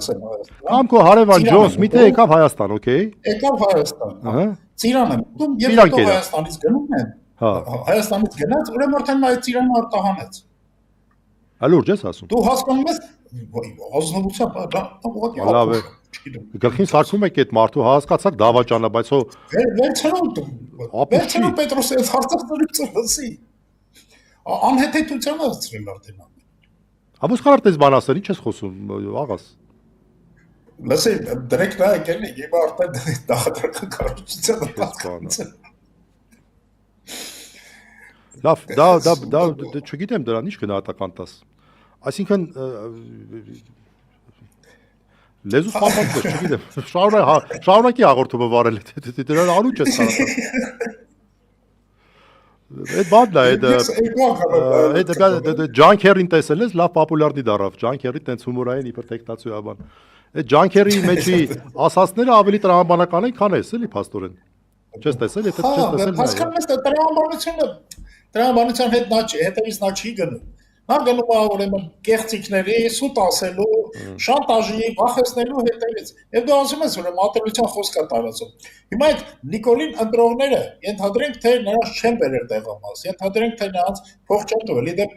Կամ քո հարևան Ջոնս, միթե եկավ Հայաստան, օքեյ։ Եկավ Հայաստան։ Ահա։ Ծիրան եմ ուտում եւ հետո Հայաստանից գնում են։ Հա։ Հայաստանից գնաց, ուրեմն արդեն նա այդ ծիրանը արտահանեց։ Լուրջ ես ասում։ Դու հասկանում ես, ազնվությամբ դա ուղղակի լավ է։ Գլխին սարքում եք այդ մարդու, հասկացաք դավաճանը, բայց հո վերցնում Պետրոսի այս հարցակցությունը լսի։ Անհեթեթության ասցրել արդեն։ Աբուս խարտ ես բան ասել, ինչ ես խոսում, աղաս։ Լսի, դրեք նա եկել է, եւ արդեն դահադրական կառուցությունը պատկանում։ Լավ, դա չգիտեմ դրան ինչ գնահատական տաս։ Այսինքն լեզուս պատմած չգիտեմ։ Շարունակի հաղորդումը վարել դրան անուճ ես կարողանում։ Այդ բանն է, այդ Ջանքերին տեսել ես, լավ պոպուլյարնի դարավ, Ջանքերի տենց հումորային իբր տեխնացիա բան։ Այդ Ջանքերի մեջի ասածները ավելի տրամաբանական են, քան էս, էլի փաստորեն։ Չես տեսել, եթե չես տեսել։ Հասկանում ես, տրամաբանության հետ նա չի, հետևից նա չի գնում։ Նա գնում է ուրեմն կեղծիքների, սուտ ասելու, շանտաժի, վախեցնելու հետևից։ Եվ դու ասում ես, ուրեմն ատելության խոսք է տարածում։ Հիմա այդ Նիկոլին ընտրողները ենթադրենք, թե նրանց չեն բերել տեղամաս, ենթադրենք, թե նրանց փող չեն տվել։ Իդեպ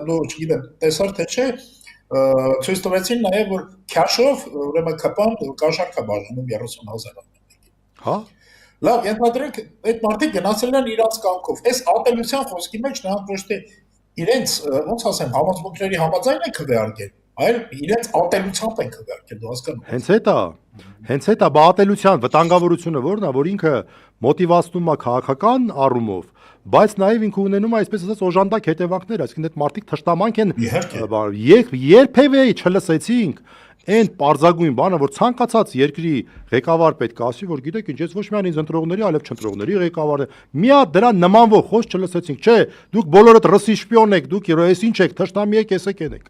դու չգիտեմ, տեսար թե չէ, ցույց տվեցին նաև որ քաշով ուրեմն ԿՊ-ն կաշառք է բաժանում 30,000 ամենեքի։ Հա։ Լավ, ենթադրենք այդ մարդիկ գնացել են իրանց կամքով։ Այս ատելության խոսքի մեջ նրանք ոչ թե իրենց ոնց ասեմ համոզմունքների համաձայն են քվեարկել, այլ իրենց ատելությամբ են քվեարկել, դու հասկանում ես։ Հենց այդ է բաղատելության վտանգավորությունը որն է, որ ինքը մոտիվացնում է քաղաքական առումով, բայց նաև ինքը ունենում է այսպես ասած օժանդակ հետևանքներ, այսինքն այդ մարդիկ թշնամանք են երբևէ չլսեցինք այն պարզագույն բանը, որ ցանկացած երկրի ղեկավար պետք է ասի, որ գիտեք ինչ, ես ոչ միայն ինձ ընտրողների, այլև չընտրողների ղեկավարը, մի հատ դրան նմանվող խոսք չլսեցինք, չէ, դուք բոլորդ ռուսի շպիոն եք, դուք ես ինչ եք, թշնամի եք, եսեք եք։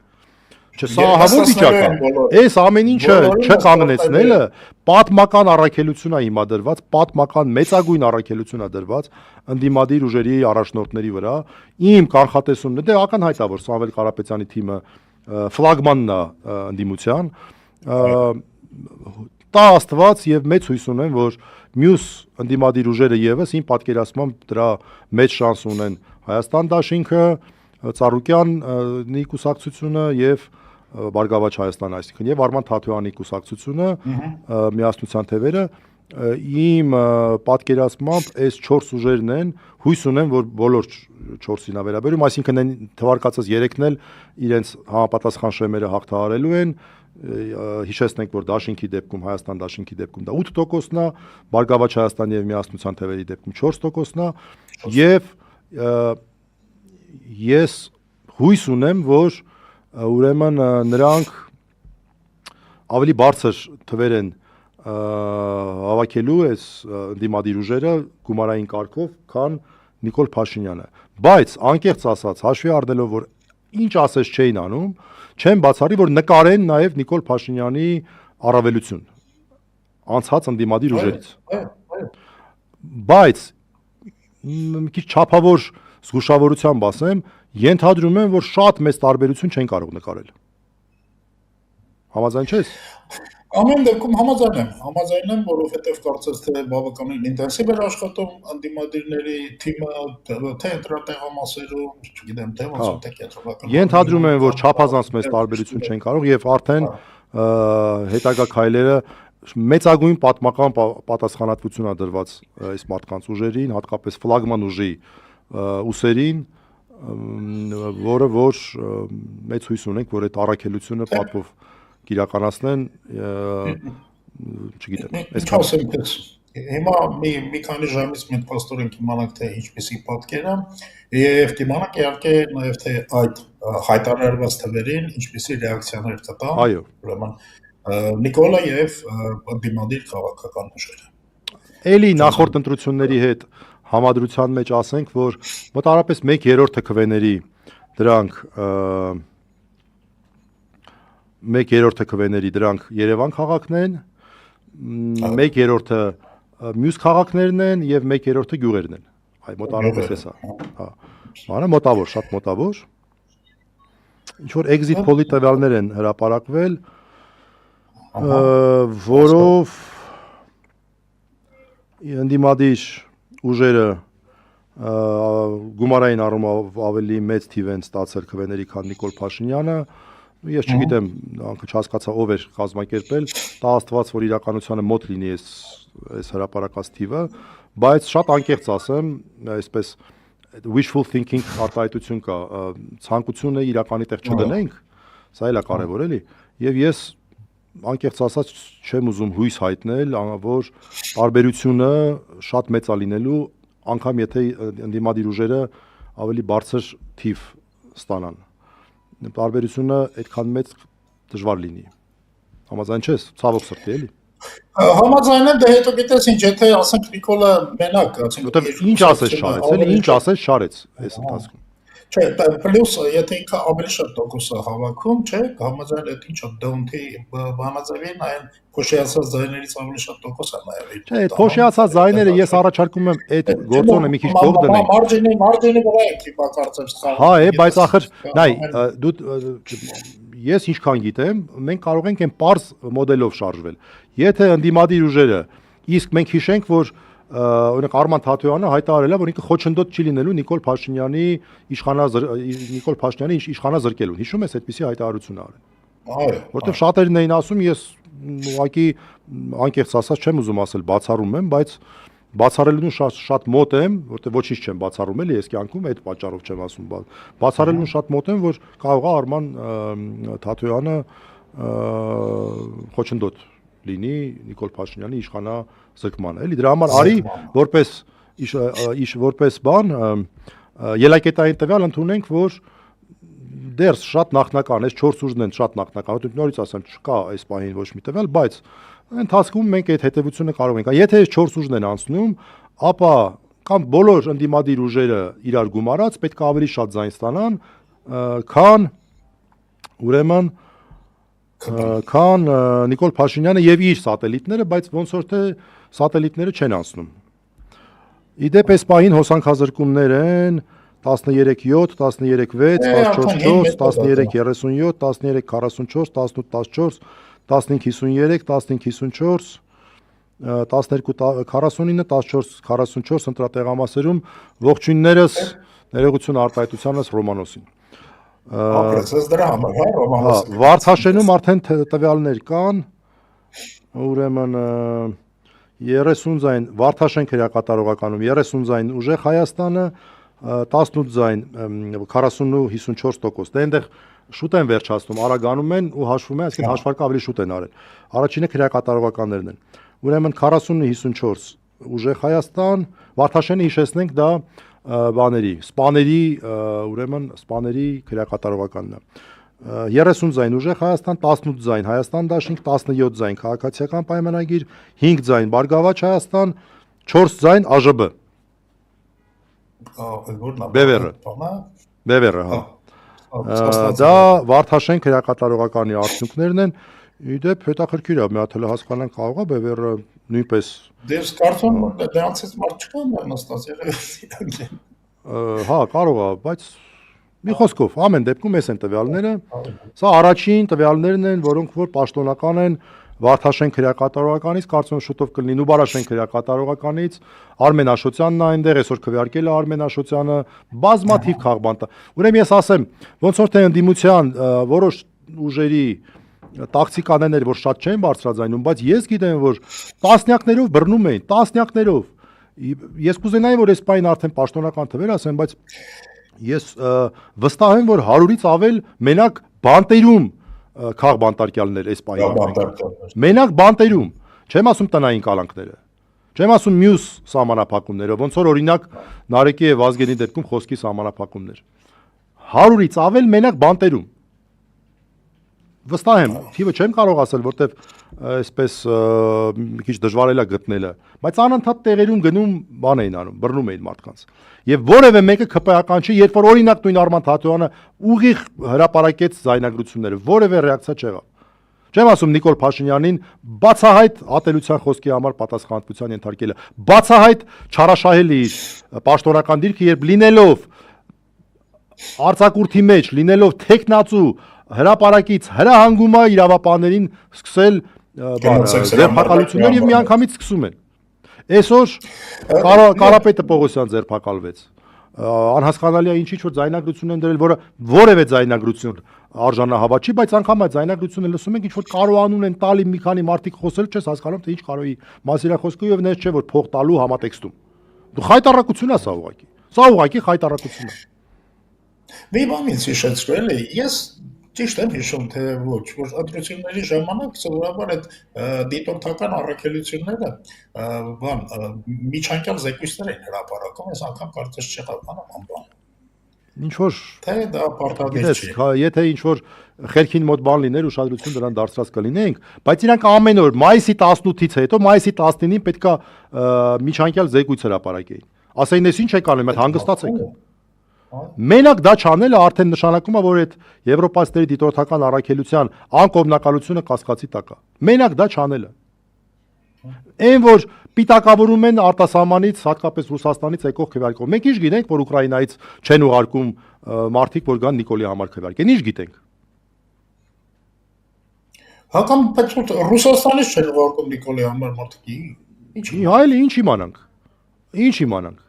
Չէ, սա ահավոր վիճակ է։ Այս ամեն ինչը չկանգնեցնելը պատմական առաքելություն է հիմա դրված, պատմական մեծագույն առաքելություն է դրված ընդդիմադիր ուժերի առաջնորդների վրա։ Իմ կանխատեսումն է, դե ակնհայտ է, որ Սամվել Կարապետյանի թիմը ֆլագմանն է ընդդիմության, տա Աստված եւ մեծ հույս ունեմ, որ մյուս ընդդիմադիր ուժերը եւս իմ պատկերացմամբ դրա մեծ շանս ունեն Հայաստան դաշինքը, Ծառուկյանի կուսակցությունը եւ Բարգավաճ Հայաստան, այսինքն եւ Արման Թաթոյանի կուսակցությունը, միասնության թևերը, իմ պատկերացմամբ այս 4 ուժերն են, հույս ունեմ, որ բոլոր 4-ին ավերաբերում, այսինքն այն թվարկածած 3-ն էլ իրենց համապատասխան շեմերը հաղթահարելու են, հիշեցնենք, որ դաշինքի դեպքում, Հայաստան դաշինքի դեպքում դա 8%-ն է, Բարգավաճ Հայաստանի եւ միասնության թևերի դեպքում 4%-ն է, եւ ես հույս ունեմ, որ ուրեմն նրանք ավելի բարձր թվեր են հավաքելու այս ընդդիմադիր ուժերը գումարային կարգով, քան Նիկոլ Փաշինյանը։ Բայց անկեղծ ասած, հաշվի առնելով, որ ինչ ասես չէին անում, չեն բացառի, որ նկարեն նաև Նիկոլ Փաշինյանի առավելություն անցած ընդդիմադիր ուժերից։ Բայց մի քիչ չափավոր զգուշավորությամբ ասեմ, ենթադրում եմ, որ շատ մեծ տարբերություն չեն կարող նկարել։ Համաձայն չես։ Ամեն դեպքում համաձայն եմ, որովհետև կարծես թե բավականին ինտենսիվ էր աշխատում ընդդիմադիրների թիմը, թե ընտրատեղամասերում, չգիտեմ, թե ոնց թե կենտրոնական։ Ենթադրում եմ, որ չափազանց մեծ տարբերություն չեն կարող եւ արդեն հետագա քայլերը մեծագույն պատմական պատասխանատվություն է դրված այս մարդկանց ուժերին, հատկապես ֆլագման ուժի ուսերին, որը որ մեծ հույս ունենք, որ այդ առաքելությունը պատվով կիրականացնեն, չգիտեմ, այսպես ասեմ, հիմա մի քանի ժամից մենք փաստորեն կիմանանք թե ինչպեսի պատկեր է եւ կիմանանք իհարկե նաեւ թե այդ հայտարարված թվերին ինչպեսի ռեակցիաներ կտան։ Այո։ Ուրեմն Նիկոլա եւ ընդդիմադիր քաղաքական ուժերը։ Էլի նախորդ ընտրությունների հետ համադրության մեջ ասենք, որ մոտավորապես 1/3 քվեների դրանք 1/3 քվեների դրանք Երևան քաղաքն են, 1/3 մյուս քաղաքներն են եւ 1/3 գյուղերն են։ Այ մոտավորապես էսա։ Հա։ Բանը մոտավոր, շատ մոտավոր։ Ինչ որ exit poll-ի տվյալներ են հրապարակվել, որով ընդդիմադիր ուժերը գումարային առումով ավելի մեծ թիվ են ստացել քվեների, քան Նիկոլ Փաշինյանը։ Ես չգիտեմ, անքը չհասկացա ով էր կազմակերպել, տա Աստված, որ իրականությանը մոտ լինի այս հրապարակած թիվը, բայց շատ անկեղծ ասեմ, այսպես wishful thinking արտահայտություն կա, ցանկությունը իրականի տեղ չդնենք, սա էլ է կարևոր էլի, եւ ես անկեղծ ասած չեմ ուզում հույս հայտնել, որ տարբերությունը շատ մեծ է լինելու, անգամ եթե ընդդիմադիր ուժերը ավելի բարձր թիվ ստանան։ Տարբերությունը այդքան մեծ դժվար լինի։ Համաձայն չես, ցավոք սրտի էլի։ Համաձայն եմ, դե հետո գիտես ինչ, եթե ասենք Նիկոլը մենակ, որտեվ ինչ ասես շարեց, էլի ինչ ասես շարեց այս ընթացքում։ Չէ, պլյուս եթե ինքը ավելի շատ տոկոսը հավաքում, չէ, համաձայն այդ ինչը դոնթի բանաձևին այն փոշիացած ձայներից ավելի շատ տոկոս է նայել։ Չէ, այդ փոշիացած ձայները ես առաջարկում եմ այդ գործոնը մի քիչ փող դնենք։ Մարջինի վրա է կիպա կարծեմ սխալ։ Հա, բայց ախր, նայ, դու ես ինչքան գիտեմ, մենք կարող ենք այն པարզ մոդելով շարժվել։ Եթե ընդդիմադիր ուժերը, իսկ մենք հիշենք, որ օրինակ Արման Թաթոյանը հայտարարել է, որ ինքը խոչընդոտ չի լինելու Նիկոլ Փաշինյանի իշխանազրկելուն։ Հիշում ես այդպիսի հայտարարություն արել։ Այո։ Որտեվ շատերն էին ասում, ես ուղղակի անկեղծ ասած չեմ ուզում ասել, բացառում եմ, բայց բացառելուն շատ մոտ եմ, որտեվ ոչինչ չեմ բացառում էլի, ես կյանքում այդ պատճառով չեմ ասում, բացառելուն շատ մոտ եմ, որ կարող է Արման Թաթոյանը խոչընդոտ լինի Նիկոլ Փաշինյանի իշխանազրկմանը, էլի դրա համար արի որպես բան ելակետային տվյալ ընդունենք, որ դեռ շատ նախնական, այս 4 ուժն են շատ նախնական, որտեղ նորից ասեմ, չկա այս պահին ոչ մի տվյալ, բայց ընթացքում մենք այդ հետևությունը կարող ենք։ Եթե այս 4 ուժն են անցնում, ապա կամ բոլոր ընդդիմադիր ուժերը իրար գումարած պետք է ավելի շատ ձայն ստանան, քան ուրեմն քան Նիկոլ Փաշինյանը եւ իր սատելիտները, բայց ոնց որ թե սատելիտները չեն անցնում։ Իդեպ այս պահին հոսանքազրկումներ են 13-7, 13-6, 14-4, 13-37, 13-44, 18-14, 15-53, 15-54, 12-49, 14-44 ընտրատեղամասերում ողջույններս ներողություն արտահայտությանս Ռոմանոսին։ Ապրեցես դրա համար, հա, Ռոմանոսին։ Վարդաշենում արդեն տվյալներ կան, ուրեմն 30 ձայն Վարդաշեն քրեակատարողականում 30 ձայն ուժեղ Հայաստանը, 18 ձայն 40-54%։ Դե այնտեղ շուտ են վերջացնում, արագանում են ու հաշվում են, այսինքն հաշվարկը ավելի շուտ են արել։ Առաջինը քրեակատարողականներն են։ Ուրեմն 40-54 ուժեղ Հայաստան, Վարդաշենը հիշեցնենք դա բաների, սպաների, ուրեմն սպաների քրեակատարողականն է։ 30 ձայն ուժեղ Հայաստան, 18 ձայն Հայաստան դաշինք, 17 ձայն քաղաքացիական պայմանագիր, 5 ձայն Բարգավաճ Հայաստան, 4 ձայն ԱԺԲ։ Բևերը, հա։ Դա Վարդաշեն քրեակատարողականի արդյունքներն են։ Իդեպ հետաքրքիր է, մի հատ հələ հասկանանք կարող է Բևերը նույնպես։ Դες կարծում եմ դրանցից մարդ չկա նստած եղել։ Հա, կարող է, բայց մի խոսքով ամեն դեպքում էս են տվյալները։ Սա առաջին տվյալներն են, որոնք որ պաշտոնական են Վարդաշեն քրեակատարողականից, կարծում եմ շուտով կլինի Նուբարաշեն քրեակատարողականից, Արմեն Աշոտյանն է այնտեղ, այսօր քվեարկել է Արմեն Աշոտյանը, բազմաթիվ քաղբանտա։ Ուրեմն ես ասեմ, ոնց որ թե ընդդիմության որոշ ուժերի տակտիկաներ, որ շատ չեն բարձրաձայնում, բայց ես գիտեմ, որ տասնյակներով բռնում էին, տասնյակներով։ Ես կուզենայի, որ այս պայն արդեն պաշտոնական թվեր ասեմ, բայց ես վստահ եմ, որ 100-ից ավել մենակ բանտերում քաղբանտարկյալներ այս պայն։ Մենակ բանտերում, չեմ ասում տնային կալանքները, չեմ ասում մյուս սահմանափակումները, ոնց որ օրինակ Նարեկի եւ Վազգենի դեպքում խոսքի սահմանափակումներ։ 100-ից ավել մենակ բանտերում։ Վստահ եմ, թիվը չեմ կարող ասել, որտեվ այսպես մի քիչ դժվար է գտնելը, բայց անընդհատ տեղերում գնում բան էին անում, բռնում էին մարդկանց։ Եվ որևէ մեկը ԿՊԱ-ական չի, երբ որ օրինակ նույն Արման Թաթոյանը ուղիղ հրապարակեց զայնագրությունները, որևէ ռեակցիա չեղավ։ Չեմ ասում Նիկոլ Փաշինյանին բացահայտ ատելության խոսքի համար պատասխանատվության ենթարկելը, բացահայտ չարաշահելի պաշտոնական դիրքը, երբ լինելով արձակուրդի մեջ, լինելով տեխնացու հրապարակից հրահանգում է իրավապահներին սկսել ձերբակալություններ եւ միանգամից սկսում են։ Այսօր Կարապետը Պողոսյան ձերբակալվեց։ Անհասկանալի է ինչի՞ որ ձայնագրություն են դրել, որը որևէ ձայնագրություն արժանահավատ չի, բայց անգամ այդ ձայնագրությունը լսում ենք ինչ որ կարոանուն են տալի մի քանի մարդիկ խոսել, չես հասկանում թե ինչ կարոյի մասիրախոսքով եւ ներս չէ որ փող տալու համատեքստում։ Դու խայտարակություն ես ուղղակի։ Սա ուղղակի խայտարակություն է։ Մի բան ինձ հիշեցրել է, ես ճիշտ եմ հիշում, թե ոչ, որ ընտրությունների ժամանակ սովորաբար այդ դիտորդական առաքելությունները բան միջանկյալ զեկույցներ են հրապարակում, այս անգամ կարծես չեղավ բան։ Ինչ որ թե դա պարտադիր չի։ Եթե ինչ որ խելքին մոտ բան լիներ, ուշադրություն դրան դարձրած կլինենք, բայց իրանք ամեն օր մայիսի 18-ից հետո մայիսի 19-ին պետքա միջանկյալ զեկույց հրապարակեին։ Ասեին, ես ինչ եք անում, այդ հանգստացեք։ Մենակ դա չանելը արդեն նշանակում է, որ այդ եվրոպացիների դիտորդական առաքելության անկողմնակալությունը կասկածի տակ է։ Մենակ դա չանելը։ Այն որ պիտակավորում են արտասահմանից, հատկապես Ռուսաստանից եկող քվեարկող։ Մենք ինչ գիտենք, որ Ուկրաինայից չեն ուղարկում մարդիկ, որ գան Նիկոլի համար քվեարկեն։ Ինչ գիտենք։ Հակամ բայց Ռուսաստանից չեն ուղարկում Նիկոլի համար մարդիկ։ Հայելի ինչ իմանանք։ Ինչ իմանանք։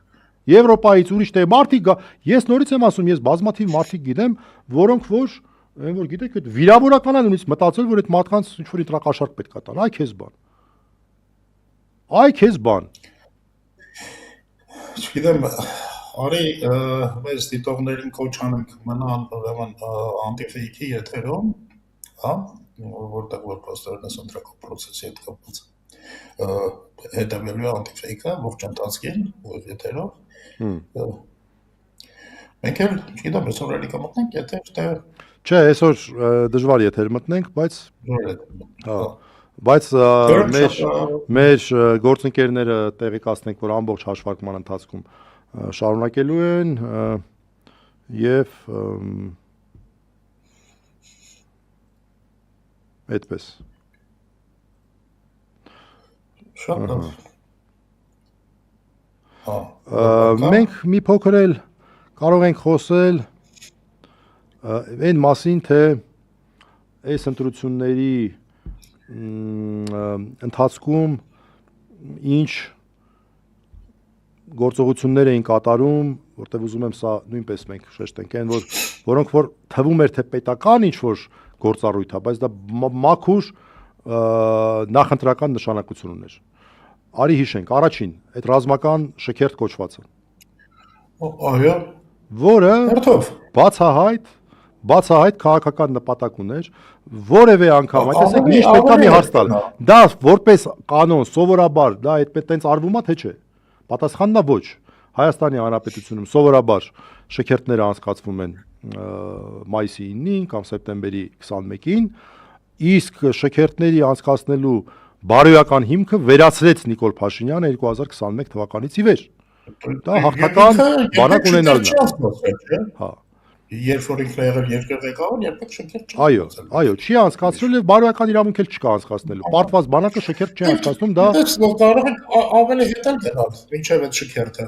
Եվրոպայից ուրիշ տեղ մարդիկ գա։ Ես նորից եմ ասում, ես բազմաթիվ մարդիկ գիտեմ, որոնք որ այն որ գիտեք, այդ վիրավորական են ունից մտածել, որ այդ մարդկանց ինչ որ ինտրակաշարք պետք է տան։ Այ քեզ բան։ Այ քեզ բան։ Չգիտեմ, արի մեզ դիտողներին կոչ անենք մնան ուրեմն անտիֆեյքի եթերում, հա, որտեղ որ պաստորենս ընտրական պրոցեսի հետ կապված հետևելու անտիֆեյքը ողջ ընթացքին եթերով։ Մենք էլ, չգիտեմ, այսօր էլի կմտնենք եթեր, թե Չէ, այսօր դժվար եթեր մտնենք, բայց Բայց մեր գործընկերները տեղեկացնենք, որ ամբողջ հաշվարկման ընթացքում շարունակելու են եւ այդպես։ Շատ լավ։ Մենք մի փոքր էլ կարող ենք խոսել այն մասին, թե այս ընտրությունների ընթացքում ինչ գործողություններ էին կատարում, որտեղ ուզում եմ սա նույնպես մենք շեշտենք, այն որոնք որ թվում էր թե պետական ինչ որ գործառույթ է, բայց դա մաքուր նախընտրական նշանակություն ուներ։ Արի հիշենք, առաջին, այդ ռազմական շքերթ կոչվածը։ Այո։ Որը բացահայտ քաղաքական նպատակ ուներ, որևէ անգամ, այդտեղ միշտ պետք է մի հարց տալ։ Դա որպես կանոն, սովորաբար, դա այդպես արվում է, թե չէ։ Պատասխանն է ոչ։ Հայաստանի Հանրապետությունում սովորաբար շքերթները անցկացվում են մայիսի 9-ին կամ սեպտեմբերի 21-ին, իսկ շքերթների անցկացնելու բարոյական հիմքը վերացրեց Նիկոլ Փաշինյանը 2021 թվականից ի վեր։ Դա հաղթական բանակ ունենալն է։ Հա։ Երբ որ ինքն եղել երկրղեկավար, երբեք շքերթ չի։ Այո, չի անցկացրել եւ բարոյական իրավունք էլ չկա անցկացնելու։ Պարտված բանակը շքերթ չի անցկացնում, դա կարող է ավելի հետալ գնալ, ինչեւ այդ շքերթը։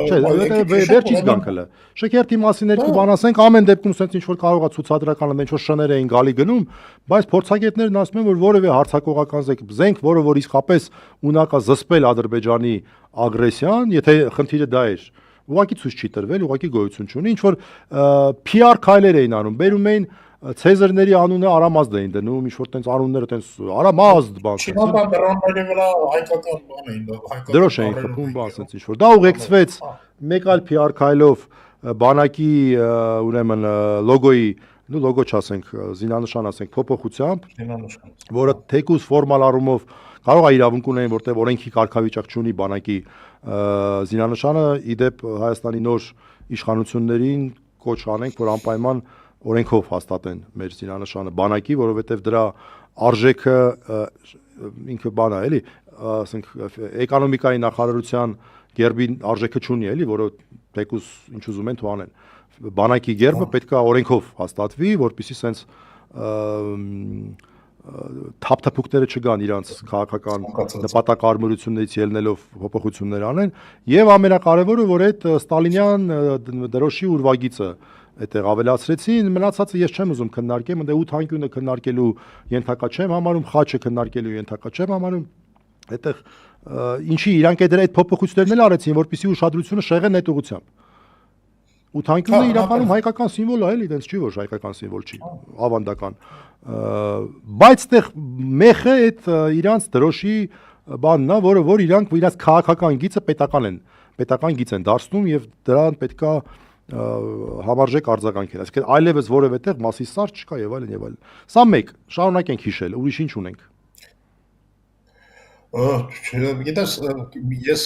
Չէ, վերջից գանք հələ։ Շքերթի մասին երկու բան ասենք, ամեն դեպքում sense ինչ որ կարող է ցուցադրական ինչ որ շներ էին գալի գնում, բայց փորձագետներն ասում են, որ որևէ հարձակողական զենք, որը որ իսկապես ունակ է զսպել Ադրբեջանի ագրեսիան, եթե խնդիրը դա էր, ուղղակի ցույց չի տրվել, ուղղակի գոյություն չունի, ինչ որ PR քայլեր էին անում, բերում էին Ցեզարների անունը Արամազդ էին դնում, ինչ որ տենց անունները տենց Արամազդ բան։ Չնայած դրանների վրա հայկական բան էին, հայկական դրոշ էին խփում, բան ասենց ինչ որ։ Դա ուղեկցվեց մեկ այլ PR քայլով բանակի ուրեմն լոգոյի, նու լոգո չասենք, զինանշան ասենք, փոփոխությամբ, որը թեկուզ ֆորմալ առումով կարող է իրավունք ունեն, որտեղ օրենքի կարգավիճակ չունի բանակի զինանշանը, իդեպ Հայաստանի նոր իշխանություններին կոչ անենք, որ անպայման օրենքով հաստատեն մեր զինանշանը բանակի, որովհետև դրա արժեքը ինքը բան է, էլի, ասենք էկոնոմիկայի նախարարության գերբի արժեքը չունի, էլի, որը թեկուզ ինչ ուզում են թող անեն։ Բանակի գերբը պետք է օրենքով հաստատվի, որպեսզի սենց թափթփուկները չգան իրանց քաղաքական նպատակարարություններից ելնելով փոփոխություններ անեն, եւ ամենակարևորը, որ այդ ստալինյան դրոշի ուրվագիծը այդտեղ ավելացրեցին, մնացածը ես չեմ ուզում քննարկեմ, ընդ 8 անկյունը քննարկելու ենթակա չեմ համարում, խաչը քննարկելու ենթակա չեմ համարում, այդտեղ ինչի իրանք այդ փոփոխություններն էլ արեցին, որպեսզի ուշադրությունը շեղեն այդ ուղղությամբ։ 8 անկյունը իրականում հայկական սիմվոլ է, էլի, դենց չի որ հայկական սիմվոլ չի, ավանդական։ Բայց այդտեղ մեխը այդ իրանց դրոշի բանն է, որ իրանք իրաց քաղաքական գիծը պետական գիծ են դարձնում եւ դրան պետքա համարժեք արձագանքել։ Այսինքն այլևս որևէ տեղ մասի սար չկա եւ այլն եւ այլն։ Սա մեկ, շարունակենք հիշել, ուրիշ ինչ ունենք։ Գիտես, ես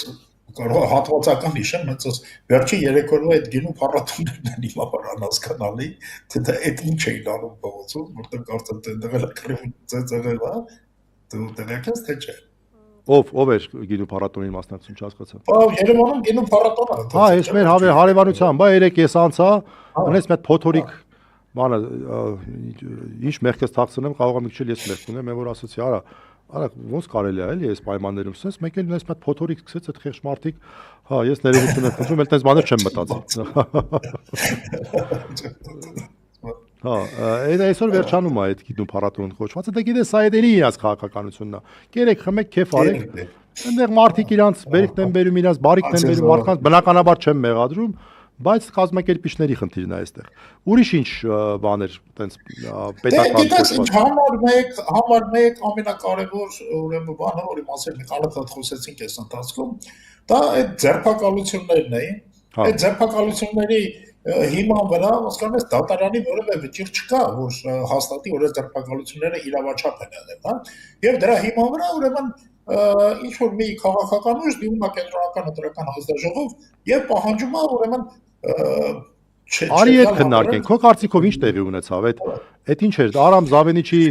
կարող հատվածական հիշեմ, հենց այս վերջի 3 օրվա այդ գինու փառատոներն են իմ համար անհասկանալի, թե դա այդ ինչ էին անում փողոցում, որտեղ կարծեմ թե դեղել կռիվ ծեծել է, դու տեղյակ ես թե չէ։ Ով էր գինու փառատոնին մասնակցում, չհասկացա։ Երևանում գինու փառատոնը։ Հա, ես մեր հարևանության, բա երեք ես անցա, անես մի հատ փոթորիկ բանը ինչ մեղքես թաքցնեմ, կարող եմ իջել ես մեղք ունեմ, որ ասացի, արա ոնց կարելի է էլի այս պայմաններում, sense մեկ էլ նես մի հատ փոթորիկ սկսեց այդ խեղճ մարդիկ, հա, ես ներողություն եմ խնդրում, էլ տես բաներ չեմ մտածի։ Հա, այսօր վերջանում է այդ գինու փառատոնը կոչված, դա գիտես սա էդերի իրաց քաղաքականությունն է։ Կերեք խմեք, քեֆ արեք։ Այնտեղ մարդիկ իրանց բերիկն են բերում, իրանց բարիկն են բերում, մարդկանց բնականաբար չեմ մեղադրում, բայց կազմակերպիչների խնդիրն է այստեղ։ Ուրիշ ինչ բաներ, տենց պետական կոչված։ Համար մեկ ամենակարևոր ուրեմն բանը, որի մասին մի քանի հատ խոսեցինք այս ընթացքում, դա այդ ձերբակալություններն էին։ Այդ ձերբակալությունների հիման վրա, ոսկարպես դատարանի որևէ վճիռ չկա, որ հաստատի, որ այս ձերբակալությունները իրավաչափ են եղել, հա։ Եվ դրա հիման վրա ուրեմն ինչ որ մի քաղաքական ուժ դիմում է կենտրոնական ընտրական հանձնաժողով եւ պահանջում է ուրեմն Արի այդ քննարկենք, քո կարծիքով ինչ տեղի ունեցավ այդ ինչ էր Արամ Զավենիչի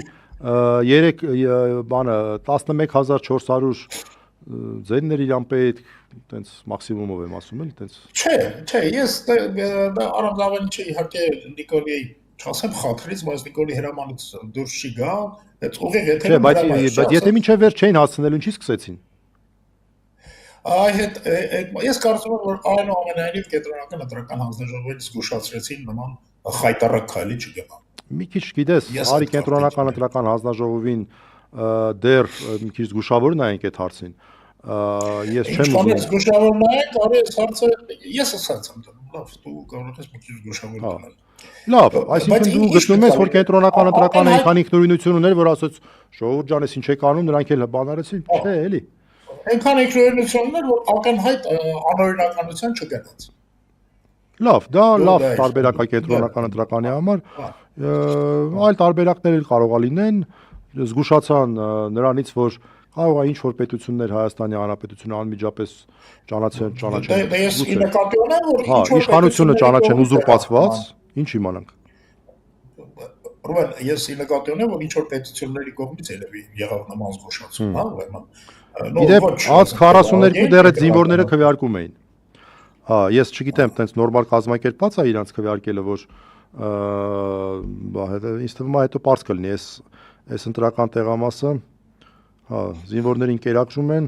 3 բանը 11400 ձեններ իրան պետք տենց մաքսիմումով եմ ասում էլի տենց Չէ, ես դա Արամ Զավենիչի իհարկե Նիկոլի չասեմ խաթրից, բայց Նիկոլի հրամանից դուրս չի գա, այդ ուղիղ եթե Չէ, բայց եթե մինչև վերջ չէին հասցնել, ինչի սկսեցին։ Ես կարծում եմ, որ այնուամենայնիվ կենտրոնական ընտրական հանձնաժողովից զգուշացրեցին նման խայտառակ քայլի չգնա։ Մի քիչ գիտես, արի կենտրոնական ընտրական հանձնաժողովին դեռ մի քիչ զգուշավոր նայենք այդ հարցին։ Ես չեմ ուզում զգուշավոր նայենք, արի այս հարցը ես ասած եմ դնում, լավ, դու կարող ես մի քիչ զգուշավոր լինել։ Լավ, այսինքն դու գտնում ես, որ կենտրոնական ընտրականը այնքան ինքնուրույնություն ուներ, որ ասաց ժողովուրդ ջան, ես ինչ եք անում, նրանք էլ բանարեցին, չէ, էլի։ Այնքան ինքնուրույնություն ուներ, որ ակնհայտ անօրինականության չգնաց։ Լավ, դա լավ տարբերակ է կենտրոնական ընտրականի համար, այլ տարբերակներ էլ կարող է լինեն, զգուշացան նրանից, որ կարող է ինչ-որ պետություններ Հայաստանի Հանրապետությունը անմիջապես ճանաչեն։ Ես նկատի ունեմ, որ ինչ-որ իշխանությունը ճանաչեն ուզուրպացված, ինչ իմանանք։ Ուրեմն ես նկատի ունեմ, որ ինչ-որ պետությունների կողմից եղավ նման զգուշացում, հա, ուրեմն։ Իդեպ, ած 42 դեռ այդ զինվորները քվեարկում էին։ Հա, ես չգիտեմ, տենց նորմալ կազմակերպված է իրանց քվեարկելը, որ ինձ թվում է հետո պարզ կլինի, այս ընտրական տեղամասը, հա, զինվորներին կերակրում են,